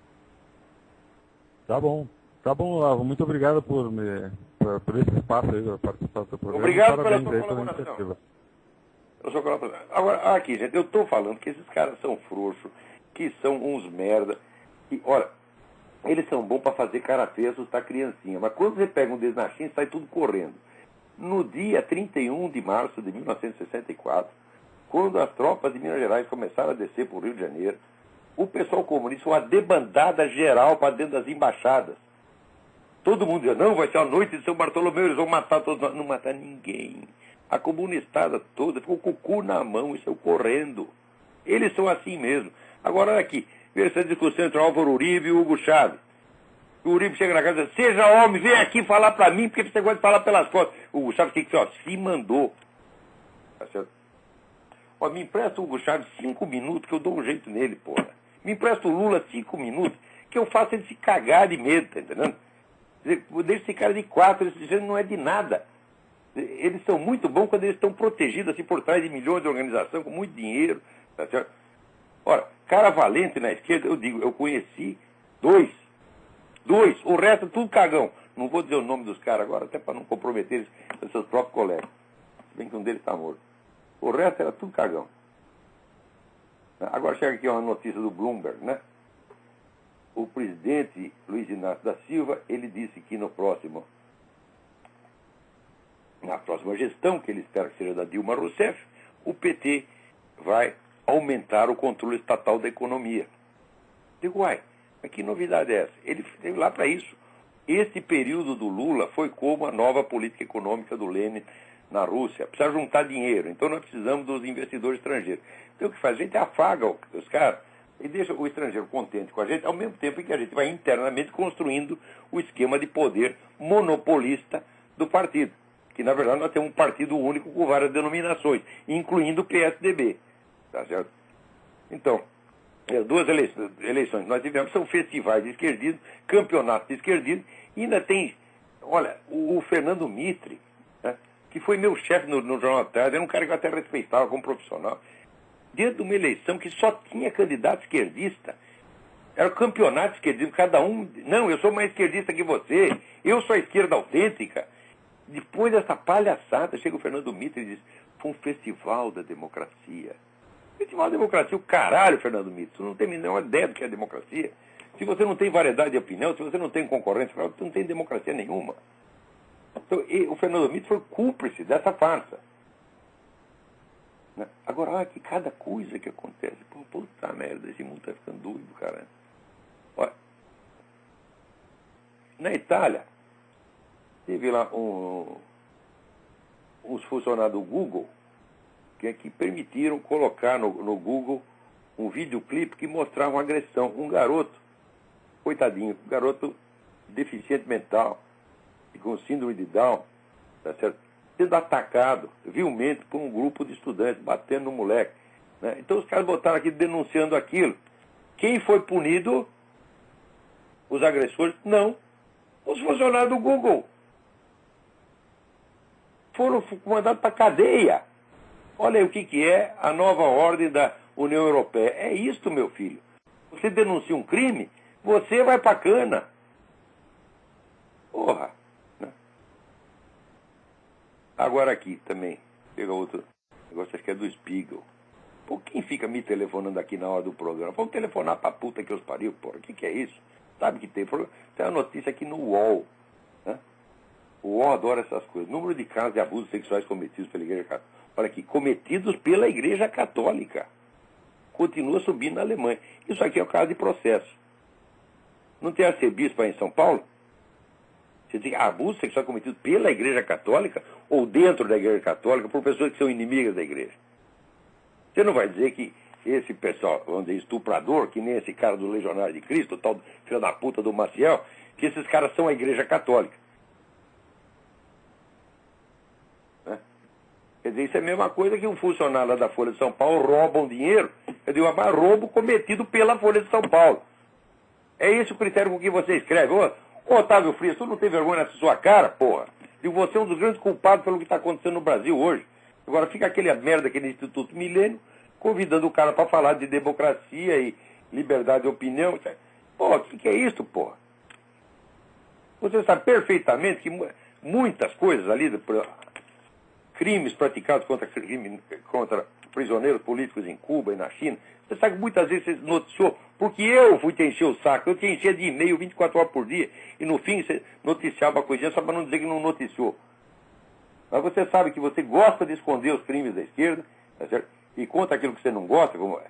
Tá bom, Olavo. Muito obrigado por esse espaço aí, para participar do seu programa. Obrigado pela sua colaboração. Agora, aqui, gente, eu estou falando que esses caras são frouxos, que são uns merda. Que, olha, eles são bons para fazer cara feia, assustar criancinha. Mas quando você pega um deles na China, sai tudo correndo. No dia 31 de março de 1964, quando as tropas de Minas Gerais começaram a descer para o Rio de Janeiro, o pessoal comunista, uma debandada geral para dentro das embaixadas. Todo mundo dizia, não, vai ser a noite de São Bartolomeu, eles vão matar todos. Não matar ninguém. A comunistada toda ficou com o cu na mão e saiu correndo. Eles são assim mesmo. Agora, olha aqui, veja essa discussão entre o Álvaro Uribe e o Hugo Chávez. O Uribe chega na casa e diz, seja homem, vem aqui falar para mim, porque você gosta de falar pelas costas. O Hugo Chávez tem que dizer, se mandou. Tá certo? Ó, me empresta o Hugo Chávez 5 minutos que eu dou um jeito nele, porra. Me empresta o Lula 5 minutos que eu faço ele se cagar de medo, tá entendendo? Deixa esse cara de 4, esse gente não é de nada. Eles são muito bons quando eles estão protegidos assim por trás de milhões de organização, com muito dinheiro, tá certo? Ora, cara valente na esquerda, eu digo, eu conheci 2, o resto é tudo cagão. Não vou dizer o nome dos caras agora, até para não comprometer eles, os seus próprios colegas. Se bem que um deles está morto. O resto era tudo cagão. Agora chega aqui uma notícia do Bloomberg, né? O presidente Luiz Inácio da Silva, ele disse que na próxima gestão, que ele espera que seja da Dilma Rousseff, o PT vai aumentar o controle estatal da economia. Digo, uai, mas que novidade é essa? Ele veio lá para isso. Este período do Lula foi como a nova política econômica do Lenin na Rússia. Precisa juntar dinheiro, então nós precisamos dos investidores estrangeiros. Então o que faz? A gente afaga os caras e deixa o estrangeiro contente com a gente, ao mesmo tempo em que a gente vai internamente construindo o esquema de poder monopolista do partido. Que, na verdade, nós temos um partido único com várias denominações, incluindo o PSDB. Tá certo? Então, duas eleições que nós tivemos são festivais de esquerdismo, campeonatos de esquerdismo, e ainda tem, olha, o Fernando Mitre, né, que foi meu chefe no Jornal da Tarde, era um cara que eu até respeitava como profissional, dentro de uma eleição que só tinha candidato esquerdista, era o campeonato esquerdista, cada um, não, eu sou mais esquerdista que você, eu sou a esquerda autêntica. Depois dessa palhaçada, chega o Fernando Mitre e diz, foi um festival da democracia. Festival da democracia, o caralho, Fernando Mitre, você não tem a menor ideia do que é democracia. Se você não tem variedade de opinião, se você não tem concorrência, você não tem democracia nenhuma. Então, o Fernando Mitre foi cúmplice dessa farsa. Agora, olha que cada coisa que acontece. Pô, puta merda, esse mundo tá ficando doido, cara. Olha, na Itália, teve lá uns funcionários do Google que permitiram colocar no Google um videoclipe que mostrava uma agressão. Um garoto, coitadinho, um garoto deficiente mental, e com síndrome de Down, tá certo? Sendo atacado vilmente por um grupo de estudantes, batendo no moleque. Né? Então os caras botaram aqui denunciando aquilo. Quem foi punido? Os agressores? Não. Os funcionários do Google. Foram mandados para a cadeia. Olha aí o que é a nova ordem da União Europeia. É isto, meu filho. Você denuncia um crime, você vai para a cana. Porra. Né? Agora aqui também. Pega outro negócio, acho que é do Spiegel. Pô, quem fica me telefonando aqui na hora do programa? Vamos telefonar pra puta que os pariu, porra. O que é isso? Sabe que tem uma notícia aqui no UOL. Né? O UOL adora essas coisas. Número de casos de abusos sexuais cometidos pela Igreja Católica. Olha aqui, cometidos pela Igreja Católica. Continua subindo na Alemanha. Isso aqui é o caso de processo. Não tem arcebispo aí em São Paulo? Você tem abuso sexual cometido pela Igreja Católica ou dentro da Igreja Católica por pessoas que são inimigas da Igreja. Você não vai dizer que esse pessoal, vamos dizer, estuprador, que nem esse cara do Legionário de Cristo, o tal filho da puta do Maciel, que esses caras são a Igreja Católica. Né? Quer dizer, isso é a mesma coisa que um funcionário lá da Folha de São Paulo rouba um dinheiro, quer dizer, um roubo cometido pela Folha de São Paulo. É esse o critério com que você escreve. Ô, Otávio Frias, tu não tem vergonha nessa sua cara, porra? E você é um dos grandes culpados pelo que está acontecendo no Brasil hoje. Agora fica aquele merda, aquele Instituto Milênio, convidando o cara para falar de democracia e liberdade de opinião. Pô, o que é isso, porra? Você sabe perfeitamente que muitas coisas ali, crimes praticados contra prisioneiros políticos em Cuba e na China, você sabe que muitas vezes você noticiou, porque eu fui te encher o saco, eu te enchia de e-mail 24 horas por dia, e no fim você noticiava a coisinha só para não dizer que não noticiou. Mas você sabe que você gosta de esconder os crimes da esquerda, tá certo? E contra aquilo que você não gosta, como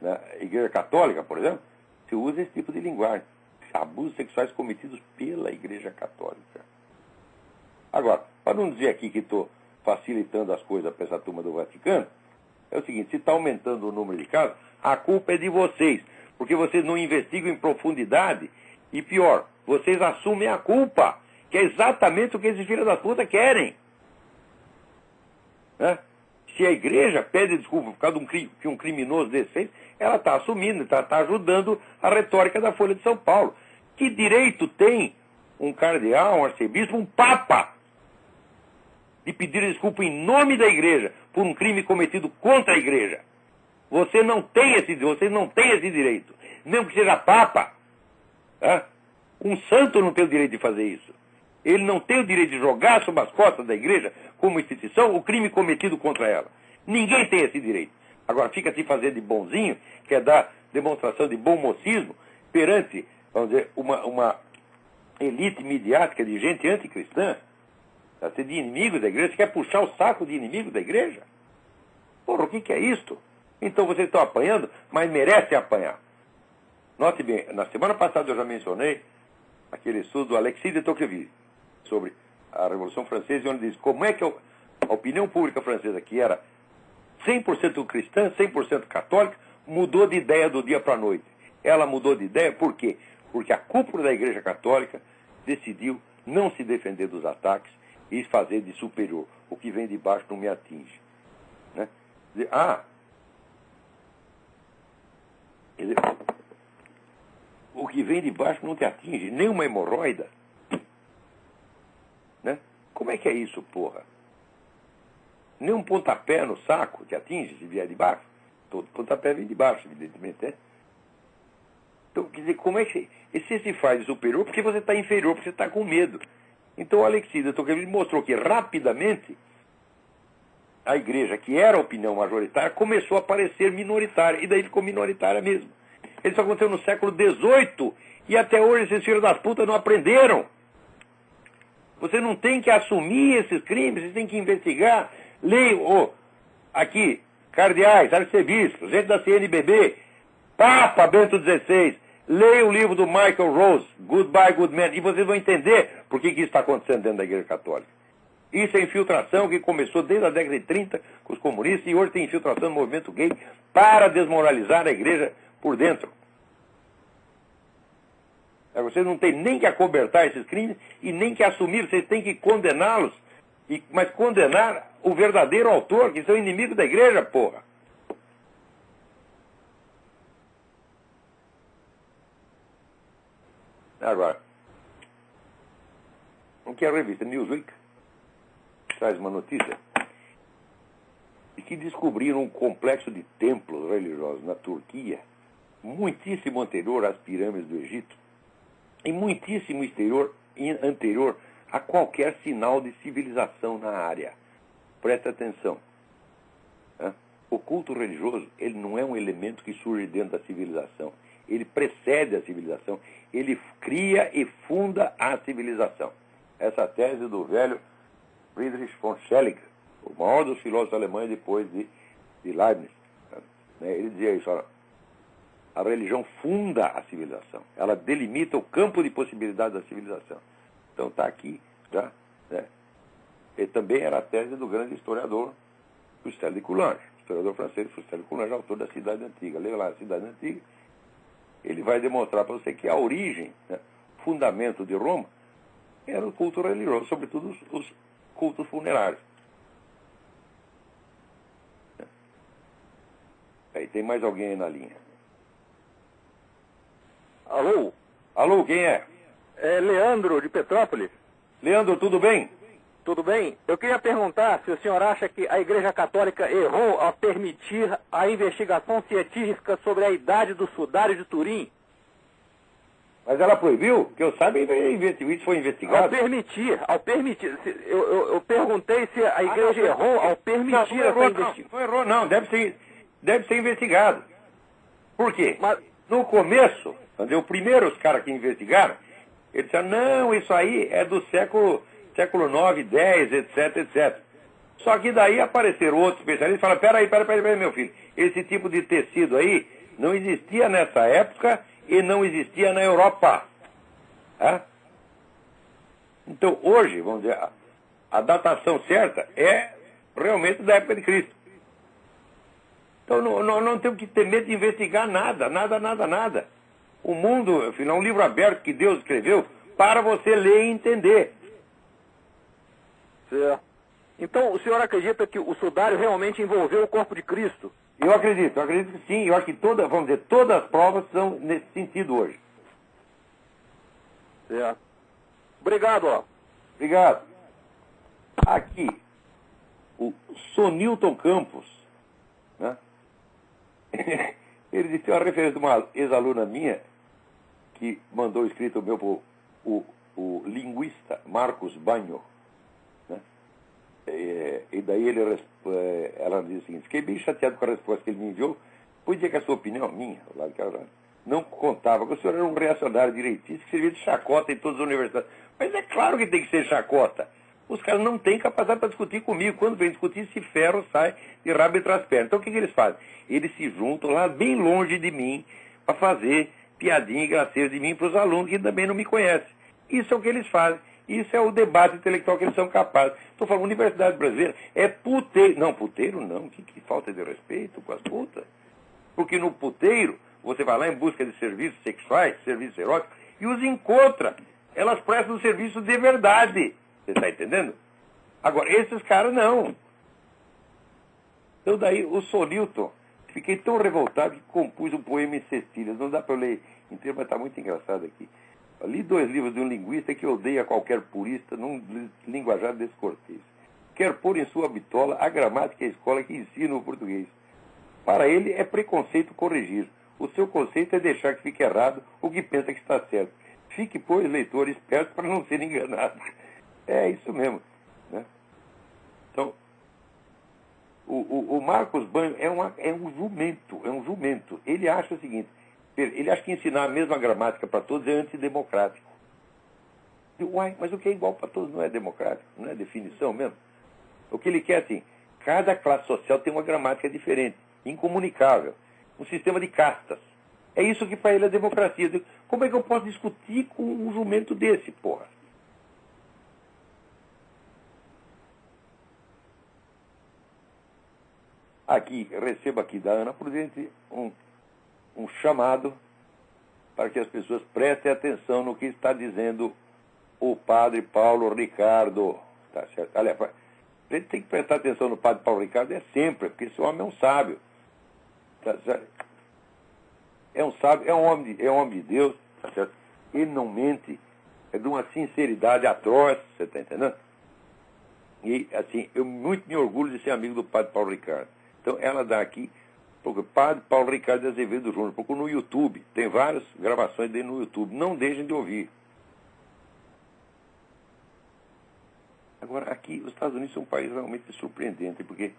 na Igreja Católica, por exemplo, você usa esse tipo de linguagem. Abusos sexuais cometidos pela Igreja Católica. Agora, para não dizer aqui que estou facilitando as coisas para essa turma do Vaticano, é o seguinte, se está aumentando o número de casos, a culpa é de vocês, porque vocês não investigam em profundidade, e pior, vocês assumem a culpa, que é exatamente o que esses filhos da puta querem. Né? Se a igreja pede desculpa por causa de que um criminoso desse fez, ela está assumindo, está ajudando a retórica da Folha de São Paulo. Que direito tem um cardeal, um arcebispo, um papa de pedir desculpa em nome da igreja por um crime cometido contra a igreja? Você não tem esse direito, mesmo que seja papa. Tá? Um santo não tem o direito de fazer isso. Ele não tem o direito de jogar sob as costas da igreja, como instituição, o crime cometido contra ela. Ninguém tem esse direito. Agora, fica se fazendo de bonzinho, quer dar demonstração de bom mocismo, perante, vamos dizer, uma elite midiática de gente anticristã, de inimigos da igreja. Você quer puxar o saco de inimigos da igreja? Porra, o que é isto? Então vocês estão apanhando, mas merecem apanhar. Note bem, na semana passada eu já mencionei aquele estudo do Alexis de Tocqueville sobre a Revolução Francesa, onde diz como é que a opinião pública francesa, que era 100% cristã, 100% católica, mudou de ideia do dia para a noite. Ela mudou de ideia por quê? Porque a cúpula da Igreja Católica decidiu não se defender dos ataques e fazer de superior. O que vem de baixo não me atinge. Né? O que vem de baixo não te atinge, nem uma hemorroida. Né? Como é que é isso, porra? Nem um pontapé no saco te atinge se vier de baixo. Todo pontapé vem de baixo, evidentemente, né? Então, quer dizer, como é que você se faz superior porque você está inferior, porque você está com medo. Então, o Alexis de Tocqueville mostrou que rapidamente a igreja, que era a opinião majoritária, começou a parecer minoritária, e daí ficou minoritária mesmo. Isso aconteceu no século XVIII, e até hoje esses filhos das putas não aprenderam. Você não tem que assumir esses crimes, você tem que investigar. Leia, aqui, cardeais, arcebispos, gente da CNBB, Papa Bento XVI, leia o livro do Michael Rose, Goodbye, Good Man, e vocês vão entender por que isso está acontecendo dentro da Igreja Católica. Isso é infiltração que começou desde a década de 30 com os comunistas e hoje tem infiltração no movimento gay para desmoralizar a Igreja por dentro. Vocês não têm nem que acobertar esses crimes e nem que assumir, vocês têm que condená-los, mas condenar o verdadeiro autor, que são inimigos da Igreja, porra. Agora, o que a revista Newsweek traz uma notícia de que descobriram um complexo de templos religiosos na Turquia, muitíssimo anterior às pirâmides do Egito, e muitíssimo anterior a qualquer sinal de civilização na área. Preste atenção. O culto religioso, ele não é um elemento que surge dentro da civilização. Ele precede a civilização. Ele cria e funda a civilização. Essa tese do velho Friedrich von Schelling, o maior dos filósofos alemães depois de Leibniz. Ele dizia isso, olha, a religião funda a civilização. Ela delimita o campo de possibilidades da civilização. Então está aqui já. Né? Ele também era a tese do grande historiador Fustel de Coulanges, historiador francês Fustel de Coulanges, autor da Cidade Antiga. Leia lá a Cidade Antiga. Ele vai demonstrar para você que a origem, né, fundamento de Roma, era o culto religioso, sobretudo os cultos funerários. Aí tem mais alguém aí na linha. Alô? Alô, quem é? É Leandro, de Petrópolis. Leandro, tudo bem? Tudo bem? Eu queria perguntar se o senhor acha que a Igreja Católica errou ao permitir a investigação científica sobre a idade do sudário de Turim. Mas ela proibiu? Que eu saiba, isso foi investigado. Ao permitir. Eu perguntei se a Igreja errou ao permitir essa investigação. Não errou, não. Deve ser investigado. Por quê? Mas... No começo, os primeiros caras que investigaram, eles disseram, não, isso aí é do século 9, 10, etc, etc. Só que daí apareceram outros especialistas e falaram, peraí, meu filho, esse tipo de tecido aí não existia nessa época e não existia na Europa. Então, hoje, vamos dizer, a datação certa é realmente da época de Cristo. Então, não temos que ter medo de investigar nada. O mundo, afinal, é um livro aberto que Deus escreveu para você ler e entender. Certo. Então, o senhor acredita que o sudário realmente envolveu o corpo de Cristo? Eu acredito que sim. Eu acho que todas as provas são nesse sentido hoje. Certo. Obrigado, ó. Obrigado. Aqui, o Sonilton Campos, né? Ele disse uma referência de uma ex-aluna minha que mandou escrito meu para o linguista Marcos Banho. E daí ela diz o seguinte, fiquei bem chateado com a resposta que ele me enviou, pois dizer que a sua opinião, minha, não contava, que o senhor era um reacionário direitista que servia de chacota em todas as universidades. Mas é claro que tem que ser chacota. Os caras não têm capacidade para discutir comigo. Quando vem discutir, esse ferro sai de rabo entre as pernas. Então o que eles fazem? Eles se juntam lá bem longe de mim para fazer piadinha e graceira de mim para os alunos que também não me conhecem. Isso é o que eles fazem. Isso é o debate intelectual que eles são capazes. Estou falando, universidade brasileira é puteiro. Não, puteiro não. Que falta de respeito com as putas. Porque no puteiro, você vai lá em busca de serviços sexuais, serviços eróticos, e os encontra. Elas prestam serviço de verdade. Você está entendendo? Agora, esses caras não. Então daí, o Sonilton, fiquei tão revoltado que compus um poema em cestilhas. Não dá para eu ler inteiro, mas está muito engraçado aqui. Eu li 2 livros de um linguista que odeia qualquer purista num linguajar descortês. Quer pôr em sua bitola a gramática e a escola que ensina o português. Para ele é preconceito corrigir. O seu conceito é deixar que fique errado o que pensa que está certo. Fique, pois, leitor esperto para não ser enganado. É isso mesmo. Né? Então, o Marcos Banho é um jumento. Ele acha o seguinte, ele acha que ensinar a mesma gramática para todos é antidemocrático. Uai, mas o que é igual para todos não é democrático, não é definição mesmo? O que ele quer, assim, cada classe social tem uma gramática diferente, incomunicável, um sistema de castas. É isso que para ele é democracia. Como é que eu posso discutir com um jumento desse, porra? Aqui, recebo aqui da Ana Prudente um chamado para que as pessoas prestem atenção no que está dizendo o padre Paulo Ricardo. Tá certo? Aliás, a gente tem que prestar atenção no padre Paulo Ricardo sempre, porque esse homem é um sábio. Tá certo? É um sábio, é um homem de Deus, tá certo? Ele não mente, é de uma sinceridade atroz, você está entendendo? E, assim, eu muito me orgulho de ser amigo do padre Paulo Ricardo. Então, ela dá aqui, porque padre Paulo Ricardo de Azevedo Júnior, porque no YouTube, tem várias gravações dele no YouTube, não deixem de ouvir. Agora, aqui, os Estados Unidos são um país realmente surpreendente, porque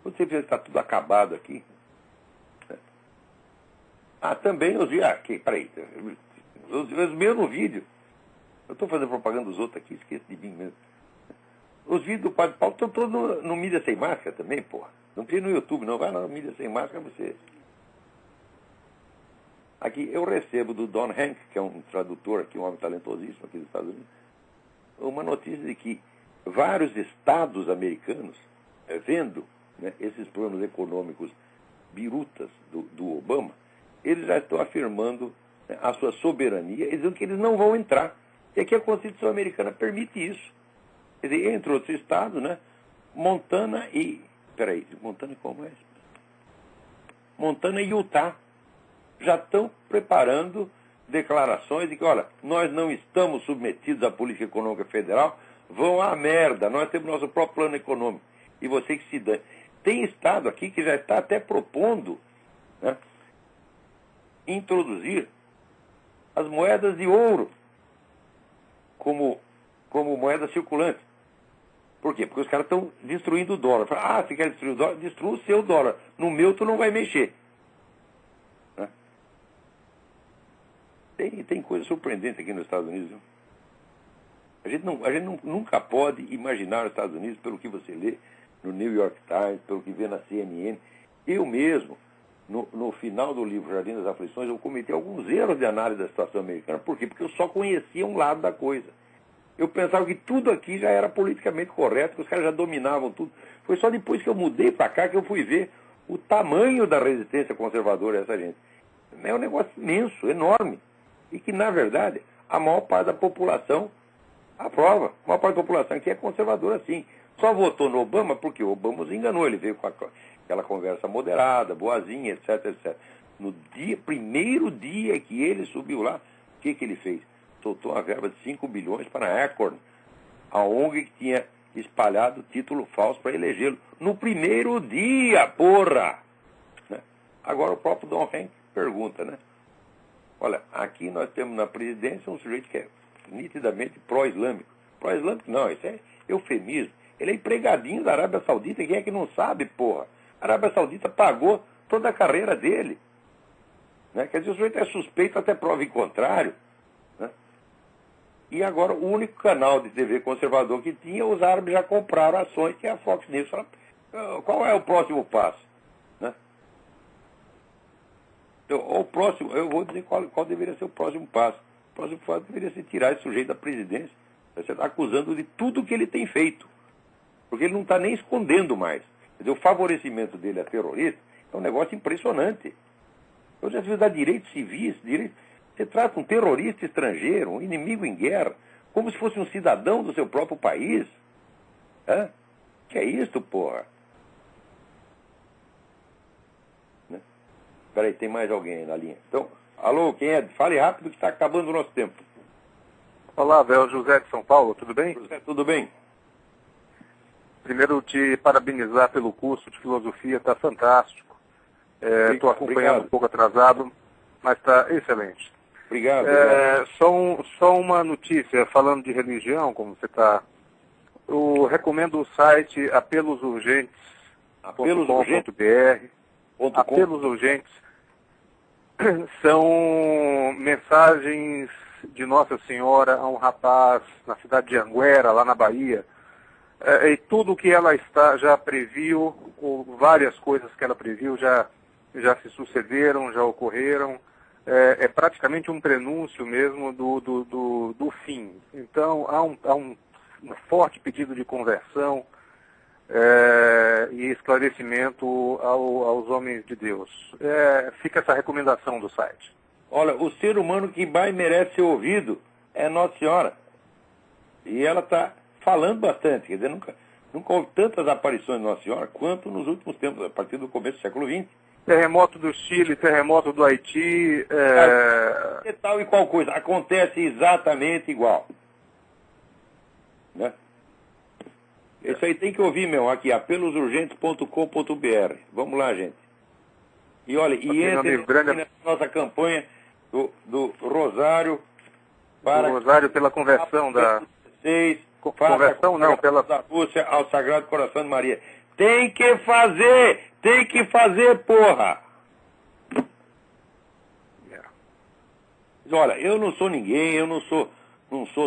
você vê que está tudo acabado aqui. Também os vídeos. Peraí. Os meus no vídeo. Eu estou fazendo propaganda dos outros aqui, esqueço de mim mesmo. Os vídeos do padre Paulo estão todos no Mídia Sem Máscara também, porra. Não precisa ir no YouTube, não. Vai lá no Mídia Sem Máscara, você. Aqui eu recebo do Don Hank, que é um tradutor aqui, um homem talentosíssimo aqui dos Estados Unidos, uma notícia de que vários estados americanos, vendo, né, esses planos econômicos birutas do Obama, eles já estão afirmando, né, a sua soberania, e dizendo que eles não vão entrar. E aqui a Constituição americana permite isso. Quer dizer, entre outros estados, né, Montana e Utah já estão preparando declarações de que, olha, nós não estamos submetidos à política econômica federal, vão à merda, nós temos nosso próprio plano econômico. E você que se dane. Tem estado aqui que já está até propondo, né, introduzir as moedas de ouro como moeda circulante. Por quê? Porque os caras estão destruindo o dólar. Você quer destruir o dólar? Destrua o seu dólar. No meu tu não vai mexer. Né? Tem coisa surpreendente aqui nos Estados Unidos. Viu? A gente nunca pode imaginar os Estados Unidos pelo que você lê no New York Times, pelo que vê na CNN. Eu mesmo, no final do livro Jardim das Aflições, eu cometi alguns erros de análise da situação americana. Por quê? Porque eu só conhecia um lado da coisa. Eu pensava que tudo aqui já era politicamente correto, que os caras já dominavam tudo. Foi só depois que eu mudei para cá que eu fui ver o tamanho da resistência conservadora a essa gente. É um negócio imenso, enorme. E que, na verdade, a maior parte da população aprova. A maior parte da população aqui é conservadora, sim. Só votou no Obama porque o Obama os enganou. Ele veio com aquela conversa moderada, boazinha, etc, etc. No primeiro dia que ele subiu lá, o que ele fez? Soltou uma verba de 5 bilhões para a Acorn, a ONG que tinha espalhado título falso para elegê-lo. No primeiro dia, porra! Né? Agora o próprio Don Hank pergunta, né? Olha, aqui nós temos na presidência um sujeito que é nitidamente pró-islâmico. Pró-islâmico não, isso é eufemismo. Ele é empregadinho da Arábia Saudita, quem é que não sabe, porra? A Arábia Saudita pagou toda a carreira dele. Né? Quer dizer, o sujeito é suspeito até prova em contrário. Né? E agora o único canal de TV conservador que tinha, os árabes já compraram ações, que é a Fox News. Qual é o próximo passo? Né? Então, eu vou dizer qual deveria ser o próximo passo. próximo passo deveria ser tirar esse sujeito da presidência. Você está acusando de tudo que ele tem feito. Porque ele não está nem escondendo mais. Quer dizer, o favorecimento dele a terrorista é um negócio impressionante. Eu já fiz dar direitos civis, você trata um terrorista estrangeiro, um inimigo em guerra, como se fosse um cidadão do seu próprio país. Hã? Que é isso, porra? Né? Peraí, tem mais alguém aí na linha. Então, alô, quem é? Fale rápido que está acabando o nosso tempo. Olá, Vel, José de São Paulo, tudo bem? José, tudo bem? Primeiro, te parabenizar pelo curso de filosofia, está fantástico. Estou acompanhando um pouco atrasado, mas está excelente. Obrigado. Só uma notícia, falando de religião, como você está. Eu recomendo o site apelosurgentes.com.br. Apelos Urgentes são mensagens de Nossa Senhora a um rapaz na cidade de Anguera, lá na Bahia. E tudo que ela já previu, ou várias coisas que ela previu já se sucederam, já ocorreram. É praticamente um prenúncio mesmo do fim. Então, há um forte pedido de conversão e esclarecimento aos homens de Deus. Fica essa recomendação do site. Olha, o ser humano que mais merece ser ouvido é Nossa Senhora. E ela está falando bastante. Quer dizer, nunca houve tantas aparições de Nossa Senhora quanto nos últimos tempos, a partir do começo do século XX. Terremoto do Chile, terremoto do Haiti. Tal e qual coisa. Acontece exatamente igual. Né? Isso aí tem que ouvir, meu, aqui, apelosurgentes.com.br. Vamos lá, gente. E olha, entre na nossa campanha do Rosário para... Do Rosário pela conversão da... Conversão não, pela... Da Rússia ao Sagrado Coração de Maria. Tem que fazer, porra! Olha, eu não sou ninguém, eu não sou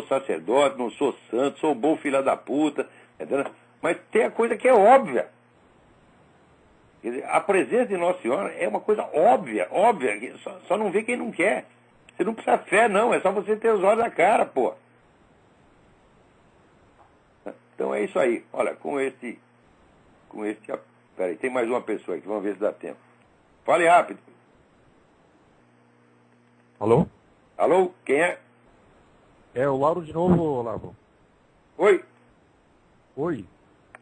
sacerdote, não sou santo, sou bom filho da puta, entendeu? Mas tem a coisa que é óbvia. Quer dizer, a presença de Nossa Senhora é uma coisa óbvia, só não vê quem não quer. Você não precisa fé, não, é só você ter os olhos na cara, pô. Então é isso aí. Olha, peraí, tem mais uma pessoa aqui, vamos ver se dá tempo. Fale rápido. Alô? Alô, quem é? É o Lauro de novo, Olavo. Oi.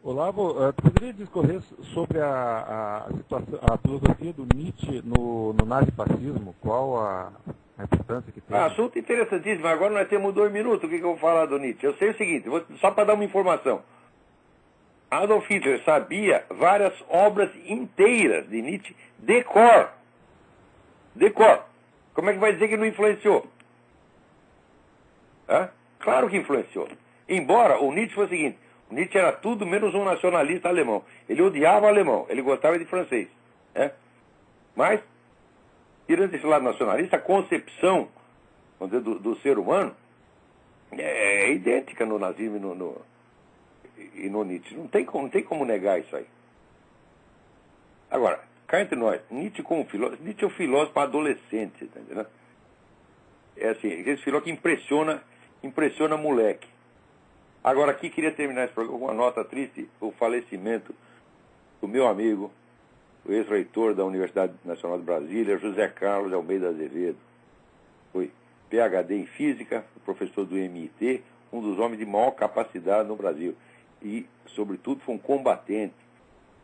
Olavo, tu poderia discorrer sobre a situação, a filosofia do Nietzsche no nazifascismo? Qual a importância que tem? Assunto interessantíssimo. Agora nós temos 2 minutos. O que eu vou falar do Nietzsche? Eu sei o seguinte, só para dar uma informação. Adolf Hitler sabia várias obras inteiras de Nietzsche de cor. Como é que vai dizer que não influenciou? Claro que influenciou. Embora o Nietzsche fosse o seguinte, o Nietzsche era tudo menos um nacionalista alemão. Ele odiava alemão, ele gostava de francês. Mas, tirando esse lado nacionalista, a concepção, vamos dizer, do ser humano é idêntica no nazismo e no Nietzsche. Não tem como negar isso aí. Agora, cá entre nós, Nietzsche como filósofo, Nietzsche é um filósofo para adolescente, tá entendendo? É assim, esse filósofo que impressiona moleque. Agora aqui queria terminar esse programa com uma nota triste, o falecimento do meu amigo, o ex-reitor da Universidade Nacional de Brasília, José Carlos Almeida Azevedo. Foi PhD em Física, professor do MIT, um dos homens de maior capacidade no Brasil. E, sobretudo, foi um combatente.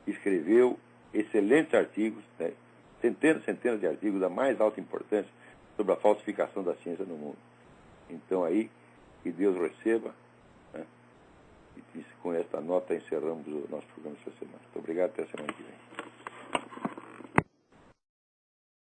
Escreveu excelentes artigos, né? centenas de artigos da mais alta importância sobre a falsificação da ciência no mundo. Então aí, que Deus receba, né? E com esta nota encerramos o nosso programa essa semana. Muito obrigado, até a semana.